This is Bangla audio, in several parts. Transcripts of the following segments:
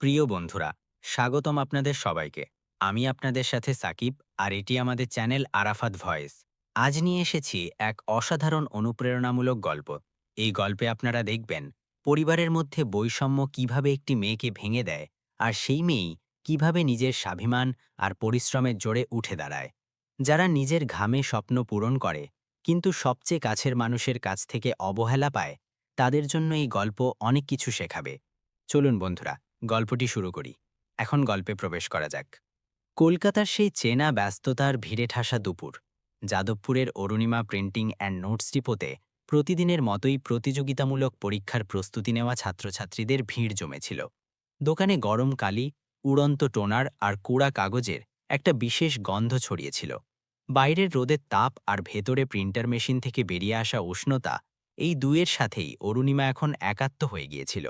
প্রিয় বন্ধুরা, স্বাগতম আপনাদের সবাইকে। আমি আপনাদের সাথে সাকিব, আর এটি আমাদের চ্যানেল আরাফাত ভয়েস। আজ নিয়ে এসেছি এক অসাধারণ অনুপ্রেরণামূলক গল্প। এই গল্পে আপনারা দেখবেন পরিবারের মধ্যে বৈষম্য কিভাবে একটি মেয়েকে ভেঙে দেয়, আর সেই মেয়েই কিভাবে নিজের স্বাভিমান আর পরিশ্রমের জোরে উঠে দাঁড়ায়। যারা নিজের ঘামে স্বপ্ন পূরণ করে কিন্তু সবচেয়ে কাছের মানুষের কাছ থেকে অবহেলা পায়, তাদের জন্য এই গল্প অনেক কিছু শেখাবে। চলুন বন্ধুরা, গল্পটি শুরু করি। এখন গল্পে প্রবেশ করা যাক। কলকাতার সেই চেনা ব্যস্ততার ভিড়ে ঠাসা দুপুর। যাদবপুরের অরুণিমা প্রিন্টিং অ্যান্ড নোটস ডিপোতে প্রতিদিনের মতোই প্রতিযোগিতামূলক পরীক্ষার প্রস্তুতি নেওয়া ছাত্রছাত্রীদের ভিড় জমেছিল। দোকানে গরম কালি, উড়ন্ত টোনার আর কুড়া কাগজের একটা বিশেষ গন্ধ ছড়িয়েছিল। বাইরের রোদের তাপ আর ভেতরে প্রিন্টার মেশিন থেকে বেরিয়ে আসা উষ্ণতা, এই দুয়ের সাথেই অরুণিমা এখন একাত্ম হয়ে গিয়েছিল।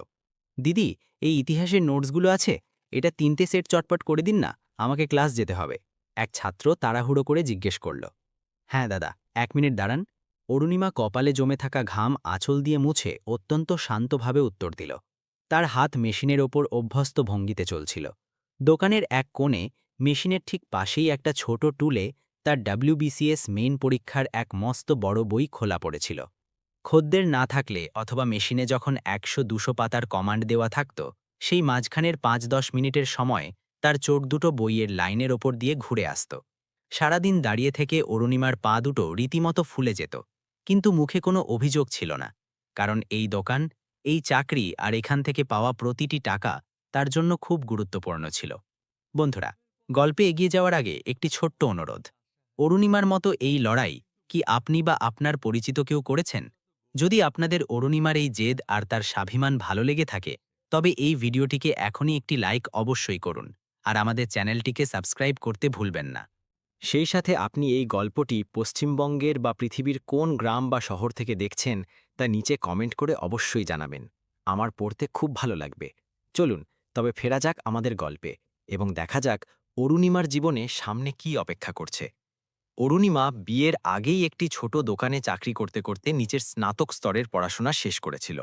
দিদি, এই ইতিহাসের নোটসগুলো আছে, এটা ৩টে সেট চটপট করে দিন না, আমাকে ক্লাস যেতে হবে। এক ছাত্র তাড়াহুড়ো করে জিজ্ঞেস করল। হ্যাঁ দাদা, ১ মিনিট দাঁড়ান। অরুণিমা কপালে জমে থাকা ঘাম আঁচল দিয়ে মুছে অত্যন্ত শান্তভাবে উত্তর দিল। তার হাত মেশিনের ওপর অভ্যস্ত ভঙ্গিতে চলছিল। দোকানের এক কোণে, মেশিনের ঠিক পাশেই একটা ছোট টুলে, তার ডাব্লিউবিসিএস মেইন পরীক্ষার এক মস্ত বড় বই খোলা পড়েছিল। খদ্দের না থাকলে অথবা মেশিনে যখন ১০০-২০০ পাতার কমান্ড দেওয়া থাকত, সেই মাঝখানের ৫-১০ মিনিটের সময় তার চোখ দুটো বইয়ের লাইনের ওপর দিয়ে ঘুরে আসত। সারাদিন দাঁড়িয়ে থেকে অরুণিমার পা দুটো রীতিমতো ফুলে যেত, কিন্তু মুখে কোনো অভিযোগ ছিল না। কারণ এই দোকান, এই চাকরি আর এখান থেকে পাওয়া প্রতিটি টাকা তার জন্য খুব গুরুত্বপূর্ণ ছিল। বন্ধুরা, গল্পে এগিয়ে যাওয়ার আগে একটি ছোট্ট অনুরোধ। অরুণিমার মতো এই লড়াই কি আপনি বা আপনার পরিচিত কেউ করেছেন? যদি আপনাদের অরুণিমার এই জেদ আর তার স্বাভিমান ভালো লেগে থাকে, তবে এই ভিডিওটিকে এখনই একটি লাইক অবশ্যই করুন, আর আমাদের চ্যানেলটিকে সাবস্ক্রাইব করতে ভুলবেন না। সেই সাথে আপনি এই গল্পটি পশ্চিমবঙ্গের বা পৃথিবীর কোন গ্রাম বা শহর থেকে দেখছেন, তা নিচে কমেন্ট করে অবশ্যই জানাবেন। আমার পড়তে খুব ভালো লাগবে। চলুন তবে ফেরা যাক আমাদের গল্পে, এবং দেখা যাক অরুণিমার জীবনে সামনে কি অপেক্ষা করছে। অরুণিমা বিয়ের আগেই একটি ছোট দোকানে চাকরি করতে করতে নিচের স্নাতক স্তরের পড়াশোনা শেষ করেছিল।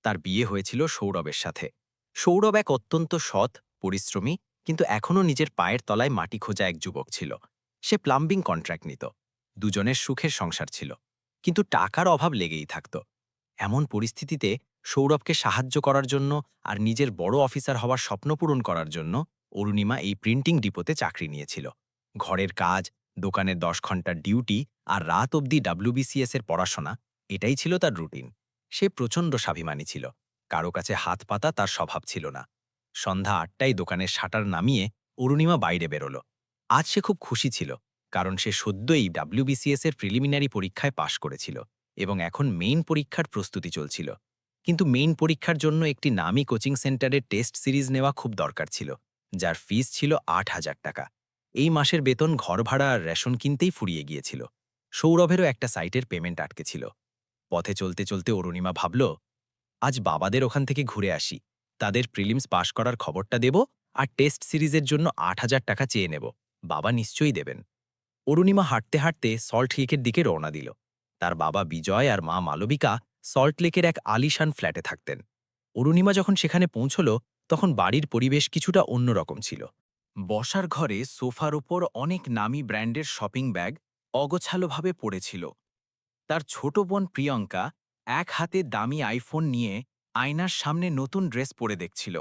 তার বিয়ে হয়েছিল সৌরভের সাথে। সৌরভ এক অত্যন্ত সৎ, পরিশ্রমী, কিন্তু এখনও নিজের পায়ের তলায় মাটি খোঁজা এক যুবক ছিল। সে প্লাম্বিং কন্ট্রাক্ট নিত। দুজনের সুখের সংসার ছিল, কিন্তু টাকার অভাব লেগেই থাকত। এমন পরিস্থিতিতে সৌরভকে সাহায্য করার জন্য আর নিজের বড় অফিসার হওয়ার স্বপ্ন পূরণ করার জন্য অরুণিমা এই প্রিন্টিং ডিপোতে চাকরি নিয়েছিল। ঘরের কাজ, দোকানের ১০ ঘন্টার ডিউটি আর রাত অবধি ডাব্লিউবিসিএস এর পড়াশোনা, এটাই ছিল তার রুটিন। সে প্রচণ্ড স্বাভিমানী ছিল। কারো কাছে হাত পাতা তার স্বভাব ছিল না। সন্ধ্যা ৮টায় দোকানের শাটার নামিয়ে অরুণিমা বাইরে বেরোল। আজ সে খুব খুশি ছিল, কারণ সে সদ্যই ডাব্লিউবিসিএস এর প্রিলিমিনারি পরীক্ষায় পাশ করেছিল এবং এখন মেইন পরীক্ষার প্রস্তুতি চলছিল। কিন্তু মেইন পরীক্ষার জন্য একটি নামী কোচিং সেন্টারের টেস্ট সিরিজ নেওয়া খুব দরকার ছিল, যার ফিস ছিল ৮,০০০ টাকা। এই মাসের বেতন ঘর ভাড়া আর রেশন কিনতেই ফুরিয়ে গিয়েছিল। সৌরভেরও একটা সাইটের পেমেন্ট আটকে ছিল। পথে চলতে চলতে অরুণিমা ভাবল, আজ বাবাদের ওখান থেকে ঘুরে আসি, তাদের প্রিলিমস পাশ করার খবরটা দেব, আর টেস্ট সিরিজের জন্য ৮,০০০ টাকা চেয়ে নেব। বাবা নিশ্চয়ই দেবেন। অরুণিমা হাঁটতে হাঁটতে সল্ট লেকের দিকে রওনা দিল। তার বাবা বিজয় আর মা মালবিকা সল্ট লেকের এক আলিশান ফ্ল্যাটে থাকতেন। অরুণিমা যখন সেখানে পৌঁছল, তখন বাড়ির পরিবেশ কিছুটা অন্যরকম ছিল। বসার ঘরে সোফার উপর অনেক নামী ব্র্যান্ডের শপিং ব্যাগ অগোছালোভাবে পড়েছিল। তার ছোট বোন প্রিয়ঙ্কা এক হাতে দামি আইফোন নিয়ে আয়নার সামনে নতুন ড্রেস পরে দেখছিল।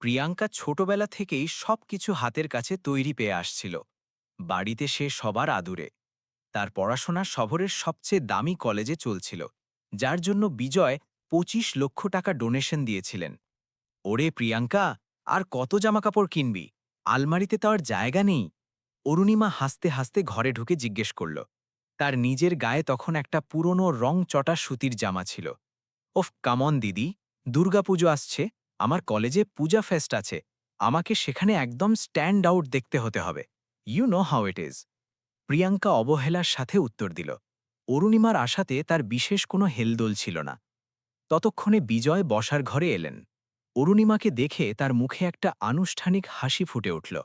প্রিয়াঙ্কা ছোটবেলা থেকেই সবকিছু হাতের কাছে তৈরি পেয়ে আসছিল। বাড়িতে সে সবার আদুরে। তার পড়াশোনা শহরের সবচেয়ে দামি কলেজে চলছিল, যার জন্য বিজয় ২৫ লক্ষ টাকা ডোনেশন দিয়েছিলেন। ওরে প্রিয়াঙ্কা, আর কত জামাকাপড় কিনবি? আলমারিতে তো আর জায়গা নেই। অরুণিমা হাসতে হাসতে ঘরে ঢুকে জিজ্ঞেস করল। তার নিজের গায়ে তখন একটা পুরনো রং-চটা সুতির জামা ছিল। ওফ, কামন দিদি, দুর্গাপুজো আসছে, আমার কলেজে পূজা ফেস্ট আছে, আমাকে সেখানে একদম স্ট্যান্ড আউট দেখতে হতে হবে। You know how it is. Priyanka অবহেলার সাথে উত্তর দিল। অরুণিমার আশাতে তার বিশেষ কোনো হেলদোল ছিল না। ততক্ষণে বিজয় বসার ঘরে এলেন। অরুণিমাকে দেখে তার মুখে একটা আনুষ্ঠানিক হাসি ফুটে উঠল।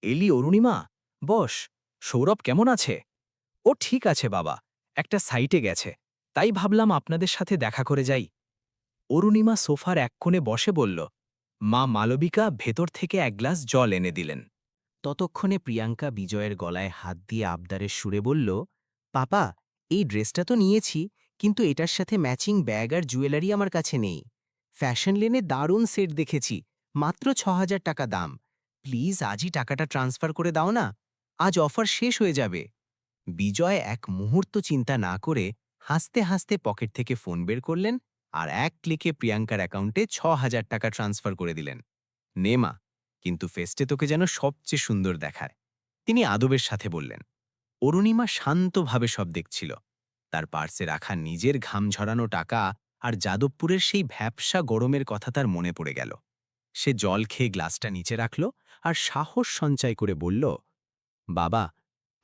এলি অরুণিমা, বস। সৌরভ কেমন আছে? ও ঠিক আছে বাবা, একটা সাইটে গেছে, তাই ভাবলাম আপনাদের সাথে দেখা করে যাই। অরুণিমা সোফার এক কোণে বসে বলল, মা মালবিকা ভেতর থেকে এক গ্লাস জল এনে দিলেন। ততক্ষণে প্রিয়াঙ্কা বিজয়ের গলায় হাত দিয়ে আবদারের সুরে বলল, পাপা, এই ড্রেসটা তো নিয়েছি, কিন্তু এটার সাথে ম্যাচিং ব্যাগ আর জুয়েলারি আমার কাছে নেই। ফ্যাশন লেনে দারুণ সেট দেখেছি, মাত্র ৬,০০০ টাকা দাম। প্লিজ আজই টাকাটা ট্রান্সফার করে দাও না, আজ অফার শেষ হয়ে যাবে। বিজয় এক মুহূর্ত চিন্তা না করে হাসতে হাসতে পকেট থেকে ফোন বের করলেন আর এক ক্লিকে প্রিয়াঙ্কার অ্যাকাউন্টে ৬,০০০ টাকা ট্রান্সফার করে দিলেন। নে মা, কিন্তু ফেস্টে তোকে যেন সবচেয়ে সুন্দর দেখায়, তিনি আদবের সাথে বললেন। অরুণিমা শান্তভাবে সব দেখছিল। তার পার্সে রাখা নিজের ঘাম ঝরানো টাকা আর যাদবপুরের সেই ভ্যাপসা গরমের কথা তার মনে পড়ে গেল। সে জল খেয়ে গ্লাসটা নিচে রাখল আর সাহস সঞ্চয় করে বলল, বাবা,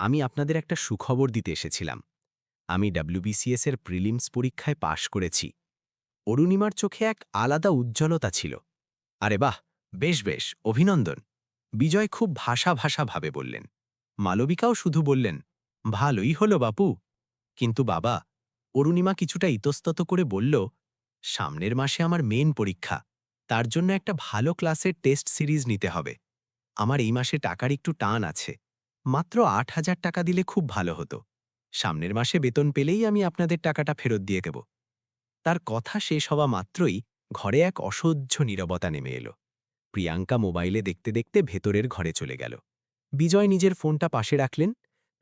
আমি আপনাদের একটা সুখবর দিতে এসেছিলাম। আমি ডব্লিউবিসিএস এর প্রিলিমস পরীক্ষায় পাশ করেছি। অরুণিমার চোখে এক আলাদা উজ্জ্বলতা ছিল। আরে বাহ, বেশ বেশ, অভিনন্দন। বিজয় খুব ভাষা ভাষা ভাবে বললেন। মালবিকাও শুধু বললেন, ভালোই হলো বাপু। কিন্তু বাবা, অরুণিমা কিছুটা ইতস্তত করে বলল, সামনের মাসে আমার মেন পরীক্ষা, তার জন্য একটা ভালো ক্লাসের টেস্ট সিরিজ নিতে হবে। আমার এই মাসে টাকার একটু টান আছে, মাত্র ৮,০০০ টাকা দিলে খুব ভালো হতো। সামনের মাসে বেতন পেলেই আমি আপনাদের টাকাটা ফেরত দিয়ে দেব। তার কথা শেষ হওয়া মাত্রই ঘরে এক অসহ্য নীরবতা নেমে এলো। প্রিয়াঙ্কা মোবাইলে দেখতে দেখতে ভেতরের ঘরে চলে গেল। বিজয় নিজের ফোনটা পাশে রাখলেন।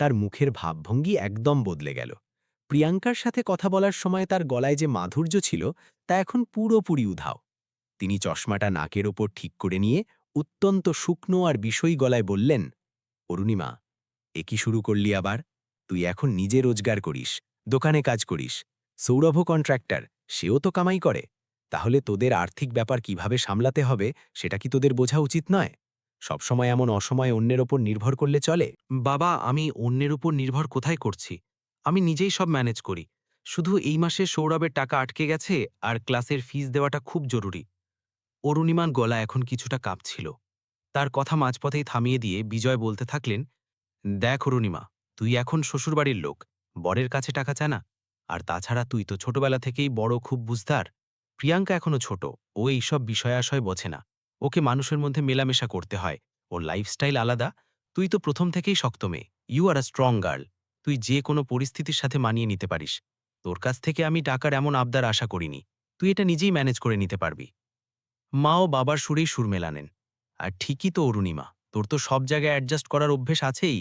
তার মুখের ভাবভঙ্গি একদম বদলে গেল। প্রিয়াঙ্কার সাথে কথা বলার সময় তার গলায় যে মাধুর্য ছিল তা এখন পুরোপুরি উধাও। তিনি চশমাটা নাকের ওপর ঠিক করে নিয়ে অত্যন্ত শুকনো আর বিষয়ী গলায় বললেন, অরুণিমা, এ কি শুরু করলি আবার? তুই এখন নিজে রোজগার করিস, দোকানে কাজ করিস। সৌরভ কন্ট্রাক্টর, সেও তো কামাই করে। তাহলে তোদের আর্থিক ব্যাপার কিভাবে সামলাতে হবে সেটা কি তোদের বোঝা উচিত নয়? সবসময় এমন অসময়ে অন্যের ওপর নির্ভর করলে চলে? বাবা, আমি অন্যের উপর নির্ভর কোথায় করছি? আমি নিজেই সব ম্যানেজ করি। শুধু এই মাসে সৌরভের টাকা আটকে গেছে আর ক্লাসের ফিস দেওয়াটা খুব জরুরি। অরুণিমার গলা এখন কিছুটা কাঁপছিল। তার কথা মাঝপথেই থামিয়ে দিয়ে বিজয় বলতে থাকলেন, দেখ অরুণিমা, তুই এখন শ্বশুরবাড়ির লোক, বরের কাছে টাকা চায় না। আর তাছাড়া তুই তো ছোটবেলা থেকেই বড়, খুব বুঝদার। প্রিয়াঙ্কা এখনো ছোট, ও এইসব বিষয়াশয় বোঝে না। ওকে মানুষের মধ্যে মেলামেশা করতে হয়, ওর লাইফস্টাইল আলাদা। তুই তো প্রথম থেকেই শক্ত মেয়ে, you are a strong girl. তুই যে কোনো পরিস্থিতির সাথে মানিয়ে নিতে পারিস। তোর কাছ থেকে আমি টাকার এমন আবদার আশা করিনি। তুই এটা নিজেই ম্যানেজ করে নিতে পারবি। মা ও বাবার সুরেই সুর মেলানেন। আর ঠিকই তো অরুণিমা, তোর তো সব জায়গায় অ্যাডজাস্ট করার অভ্যেস আছেই।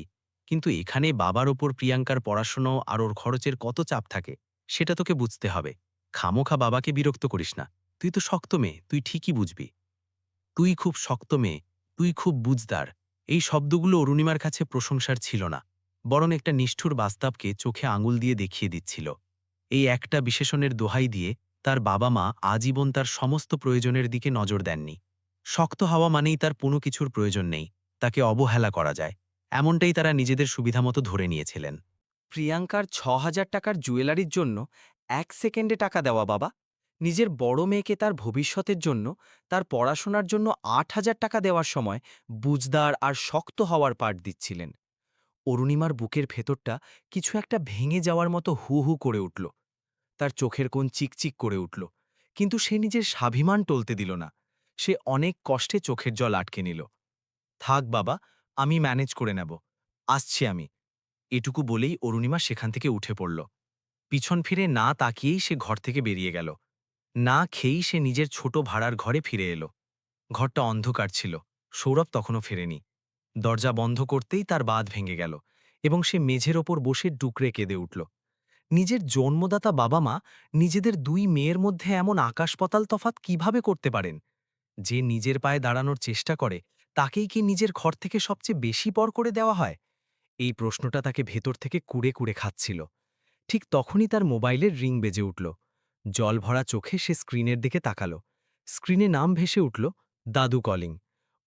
কিন্তু এখানে বাবার ওপর প্রিয়াঙ্কার পড়াশুনো আর ওর খরচের কত চাপ থাকে, সেটা তোকে বুঝতে হবে। খামোখা বাবাকে বিরক্ত করিস না। তুই তো শক্ত মেয়ে, তুই ঠিকই বুঝবি। তুই খুব শক্ত মেয়ে, তুই খুব বুঝদার। এই শব্দগুলো অরুণিমার কাছে প্রশংসার ছিল না, বরং একটা নিষ্ঠুর বাস্তবকে চোখে আঙুল দিয়ে দেখিয়ে দিচ্ছিল। এই একটা বিশেষণের দোহাই দিয়ে তার বাবা মা আজীবন তার সমস্ত প্রয়োজনের দিকে নজর দেননি। শক্ত হওয়া মানেই তার কোনো কিছুর প্রয়োজন নেই, তাকে অবহেলা করা যায়, এমনটাই তারা নিজেদের সুবিধামতো ধরে নিয়েছিলেন। প্রিয়াঙ্কার ৬,০০০ টাকার জুয়েলারির জন্য ১ সেকেন্ডে টাকা দেওয়া বাবা? নিজের বড় মেয়েকে তার ভবিষ্যতের জন্য, তার পড়াশোনার জন্য ৮,০০০ টাকা দেওয়ার সময় বুঝদার আর শক্ত হওয়ার পাঠ দিচ্ছিলেন। অরুণিমার বুকের ভেতরটা কিছু একটা ভেঙে যাওয়ার মতো হু হু করে উঠল। তার চোখের কোণ চিকচিক করে উঠল। কিন্তু সে নিজের স্বাভিমান টলতে দিল না। সে অনেক কষ্টে চোখের জল আটকে নিল। থাক বাবা, আমি ম্যানেজ করে নেব। আসছি আমি। এটুকু বলেই অরুণিমা সেখান থেকে উঠে পড়ল। পিছন ফিরে না তাকিয়েই সে ঘর থেকে বেরিয়ে গেল। না খেয়েই সে নিজের ছোট ভাড়ার ঘরে ফিরে এলো। ঘরটা অন্ধকার ছিল, সৌরভ তখনও ফেরেনি। দরজা বন্ধ করতেই তার বাঁধ ভেঙে গেল এবং সে মেঝের ওপর বসে ডুকরে কেঁদে উঠল। নিজের জন্মদাতা বাবা মা নিজেদের দুই মেয়ের মধ্যে এমন আকাশ-পাতাল তফাৎ কিভাবে করতে পারেন? যে নিজের পায়ে দাঁড়ানোর চেষ্টা করে, তাকেই কি নিজের ঘর থেকে সবচেয়ে বেশি পর করে দেওয়া হয়? এই প্রশ্নটা তাকে ভেতর থেকে কুড়ে কুড়ে খাচ্ছিল। ঠিক তখনই তার মোবাইলের রিং বেজে উঠল। জল ভরা চোখে সে স্ক্রিনের দিকে তাকালো। স্ক্রিনে নাম ভেসে উঠল, দাদু কলিং।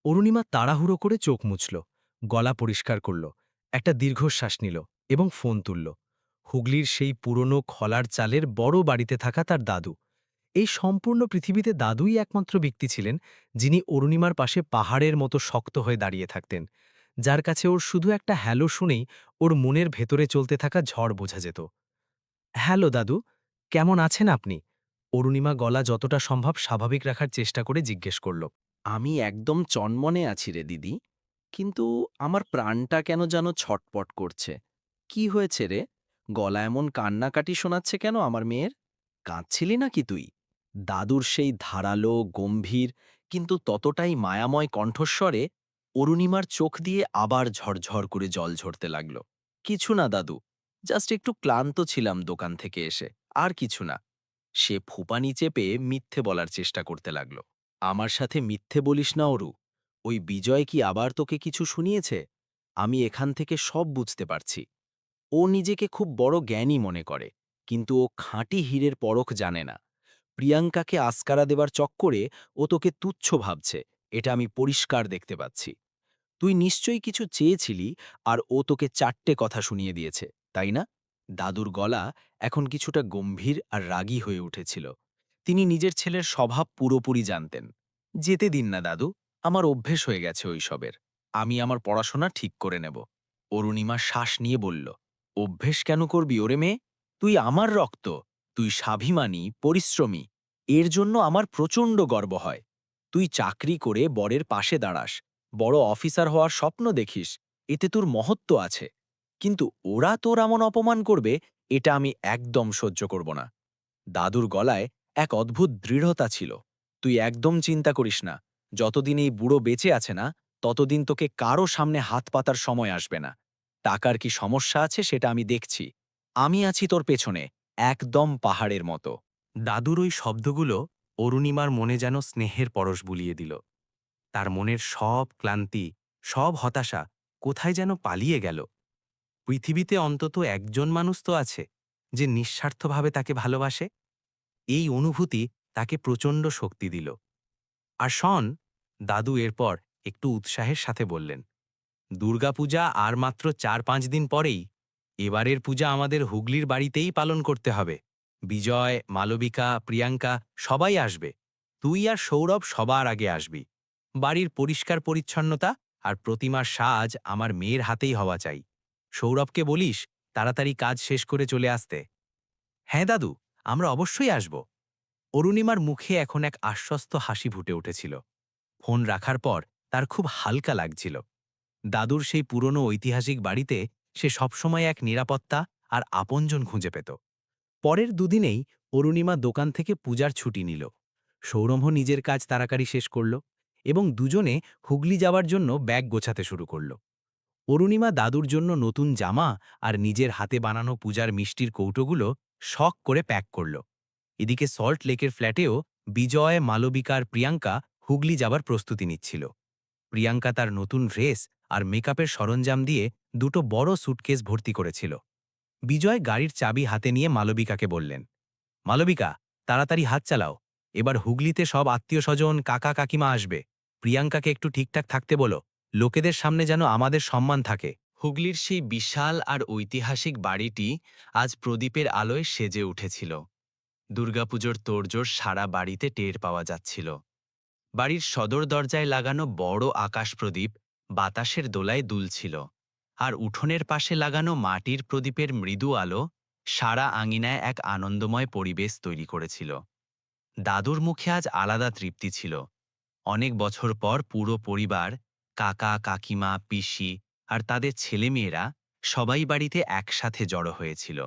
অরুণিমা তাড়াহুড়ো করে চোখ মুছল, গলা পরিষ্কার করল, একটা দীর্ঘশ্বাস নিল এবং ফোন তুলল। হুগলির সেই পুরনো খলার চালের বড় বাড়িতে থাকা তার দাদু। এই সম্পূর্ণ পৃথিবীতে দাদুই একমাত্র ব্যক্তি ছিলেন যিনি অরুণিমার পাশে পাহাড়ের মতো শক্ত হয়ে দাঁড়িয়ে থাকতেন, যার কাছে ওর শুধু একটা হ্যালো শুনেই ওর মনের ভেতরে চলতে থাকা ঝড় বোঝা যেত। হ্যালো দাদু, কেমন আছেন আপনি? অরুণিমা গলা যতটা সম্ভব স্বাভাবিক রাখার চেষ্টা করে জিজ্ঞেস করল। আমি একদম চনমনে আছি রে দিদি, কিন্তু আমার প্রাণটা কেন যেন ছটপট করছে। কি হয়েছে রে? গলা এমন কান্নাকাটি শোনাচ্ছে কেন আমার মেয়ের? কাঁদছিলি নাকি তুই? দাদুর সেই ধারালো, গম্ভীর কিন্তু ততটাই মায়াময় কণ্ঠস্বরে অরুণিমার চোখ দিয়ে আবার ঝরঝর করে জল ঝরতে লাগলো। কিছু না দাদু, জাস্ট একটু ক্লান্ত ছিলাম দোকান থেকে এসে, আর কিছু না। সে ফুপানি চেপে মিথ্যে বলার চেষ্টা করতে লাগলো। আমার সাথে মিথ্যে বলিস না অরু। ওই বিজয় কি আবার তোকে কিছু শুনিয়েছে? আমি এখান থেকে সব বুঝতে পারছি। ও নিজেকে খুব বড় জ্ঞানী মনে করে, কিন্তু ও খাঁটি হীরের পরখ জানে না। প্রিয়াঙ্কাকে আস্কারা দেবার চক্করে ও তোকে তুচ্ছ ভাবছে, এটা আমি পরিষ্কার দেখতে পাচ্ছি। তুই নিশ্চয়ই কিছু চেয়েছিলি, আর ও তোকে 4টে কথা শুনিয়ে দিয়েছে, তাই না? দাদুর গলা এখন কিছুটা গম্ভীর আর রাগী হয়ে উঠেছিল। তিনি নিজের ছেলের স্বভাব পুরোপুরি জানতেন। যেতে দিন না দাদু, আমার অভ্যেস হয়ে গেছে ওইসবের। আমি আমার পড়াশোনা ঠিক করে নেব। অরুণিমা শ্বাস নিয়ে বলল, অভ্যেস কেন করবি ওরে মেয়ে? তুই আমার রক্ত, তুই স্বাভিমানী, পরিশ্রমী। এর জন্য আমার প্রচণ্ড গর্ব হয়। তুই চাকরি করে বরের পাশে দাঁড়াস, বড় অফিসার হওয়ার স্বপ্ন দেখিস, এতে তোর মহত্ব আছে। কিন্তু ওরা তোর এমন অপমান করবে, এটা আমি একদম সহ্য করব না। দাদুর গলায় এক অদ্ভুত দৃঢ়তা ছিল। তুই একদম চিন্তা করিস না, যতদিন এই বুড়ো বেঁচে আছে না, ততদিন তোকে কারো সামনে হাত পাতার সময় আসবে না। টাকার কি সমস্যা আছে সেটা আমি দেখছি। আমি আছি তোর পেছনে, একদম পাহাড়ের মতো। দাদুর ওই শব্দগুলো অরুণিমার মনে যেন স্নেহের পরশ বুলিয়ে দিল। তার মনের সব ক্লান্তি, সব হতাশা কোথায় যেন পালিয়ে গেল। পৃথিবীতে অন্তত একজন মানুষ তো আছে যে নিঃস্বার্থভাবে তাকে ভালোবাসে। এই অনুভূতি তাকে প্রচণ্ড শক্তি দিল। আর শন, দাদু এরপর একটু উৎসাহের সাথে বললেন, দুর্গাপূজা আর মাত্র 4-5 দিন পরেই। এবারের পূজা আমাদের হুগলির বাড়িতেই পালন করতে হবে। বিজয়, মালবিকা, প্রিয়াঙ্কা সবাই আসবে। তুই আর সৌরভ সবার আগে আসবি। বাড়ির পরিষ্কার পরিচ্ছন্নতা আর প্রতিমার সাজ আমার মেয়ের হাতেই হওয়া চাই। সৌরভকে বলিস তাড়াতাড়ি কাজ শেষ করে চলে আসতে। হ্যাঁ দাদু, আমরা অবশ্যই আসব। অরুণিমার মুখে এখন এক আশ্বস্ত হাসি ফুটে উঠেছিল। ফোন রাখার পর তার খুব হালকা লাগছিল। দাদুর সেই পুরনো ঐতিহাসিক বাড়িতে সে সবসময় এক নিরাপত্তা আর আপনজন খুঁজে পেত। পরের দুদিনেই অরুণিমা দোকান থেকে পূজার ছুটি নিল। সৌরভ নিজের কাজ তাড়াতাড়ি শেষ করল এবং দুজনে হুগলি যাওয়ার জন্য ব্যাগ গোছাতে শুরু করল। অরুণিমা দাদুর জন্য নতুন জামা আর নিজের হাতে বানানো পূজার মিষ্টির কৌটোগুলো শখ করে প্যাক করল। এদিকে সল্ট লেকের ফ্ল্যাটেও বিজয়, মালবিকা আর প্রিয়াঙ্কা হুগলি যাবার প্রস্তুতি নিচ্ছিল। প্রিয়াঙ্কা তার নতুন ড্রেস আর মেকআপের সরঞ্জাম দিয়ে দুটো বড় সুটকেস ভর্তি করেছিল। বিজয় গাড়ির চাবি হাতে নিয়ে মালবিকাকে বললেন, মালবিকা, তাড়াতাড়ি হাত চালাও। এবার হুগলিতে সব আত্মীয় স্বজন, কাকা কাকিমা আসবে। প্রিয়াঙ্কাকে একটু ঠিকঠাক থাকতে বলো, লোকেদের সামনে যেন আমাদের সম্মান থাকে। হুগলির সেই বিশাল আর ঐতিহাসিক বাড়িটি আজ প্রদীপের আলোয় সেজে উঠেছিল। দুর্গাপুজোর তোড়জোড় সারা বাড়িতে টের পাওয়া যাচ্ছিল। বাড়ির সদর দরজায় লাগানো বড় আকাশ প্রদীপ বাতাসের দোলায় দুলছিল, আর উঠোনের পাশে লাগানো মাটির প্রদীপের মৃদু আলো সারা আঙিনায় এক আনন্দময় পরিবেশ তৈরি করেছিল। দাদুর মুখে আজ আলাদা তৃপ্তি ছিল। অনেক বছর পর পুরো পরিবার, কাকা কাকিমা, পিসি আর তাদের ছেলেমেয়েরা সবাই বাড়িতে একসাথে জড়ো হয়েছিল।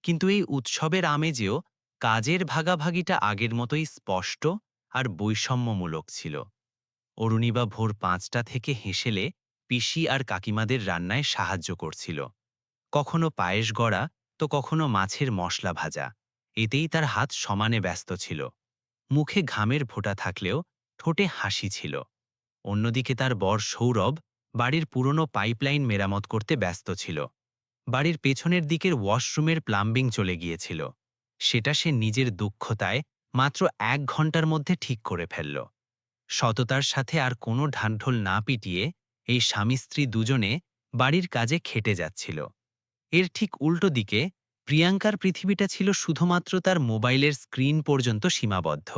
কিন্তু এই উৎসবের আমেজেও কাজের ভাগাভাগিটা আগের মতোই স্পষ্ট আর বৈষম্যমূলক ছিল। অরুণিবা ভোর 5টা থেকে হেসেলে পিসি আর কাকিমাদের রান্নায় সাহায্য করছিল। কখনো পায়েস গড়া, তো কখনো মাছের মশলা ভাজা। এতেই তার হাত সমানে ব্যস্ত ছিল। মুখে ঘামের ফোঁটা থাকলেও ঠোঁটে হাসি ছিল। অন্যদিকে তার বর সৌরভ বাড়ির পুরনো পাইপলাইন মেরামত করতে ব্যস্ত ছিল। বাড়ির পেছনের দিকের ওয়াশরুমের প্লাম্বিং চলে গিয়েছিল। সেটা সে নিজের দক্ষতায় মাত্র 1 ঘন্টার মধ্যে ঠিক করে ফেলল। সততার সাথে আর কোনো ঢান্ঢোল না পিটিয়ে এই স্বামী স্ত্রী দুজনে বাড়ির কাজে খেটে যাচ্ছিল। এর ঠিক উল্টো দিকে প্রিয়াঙ্কার পৃথিবীটা ছিল শুধুমাত্র তার মোবাইলের স্ক্রিন পর্যন্ত সীমাবদ্ধ।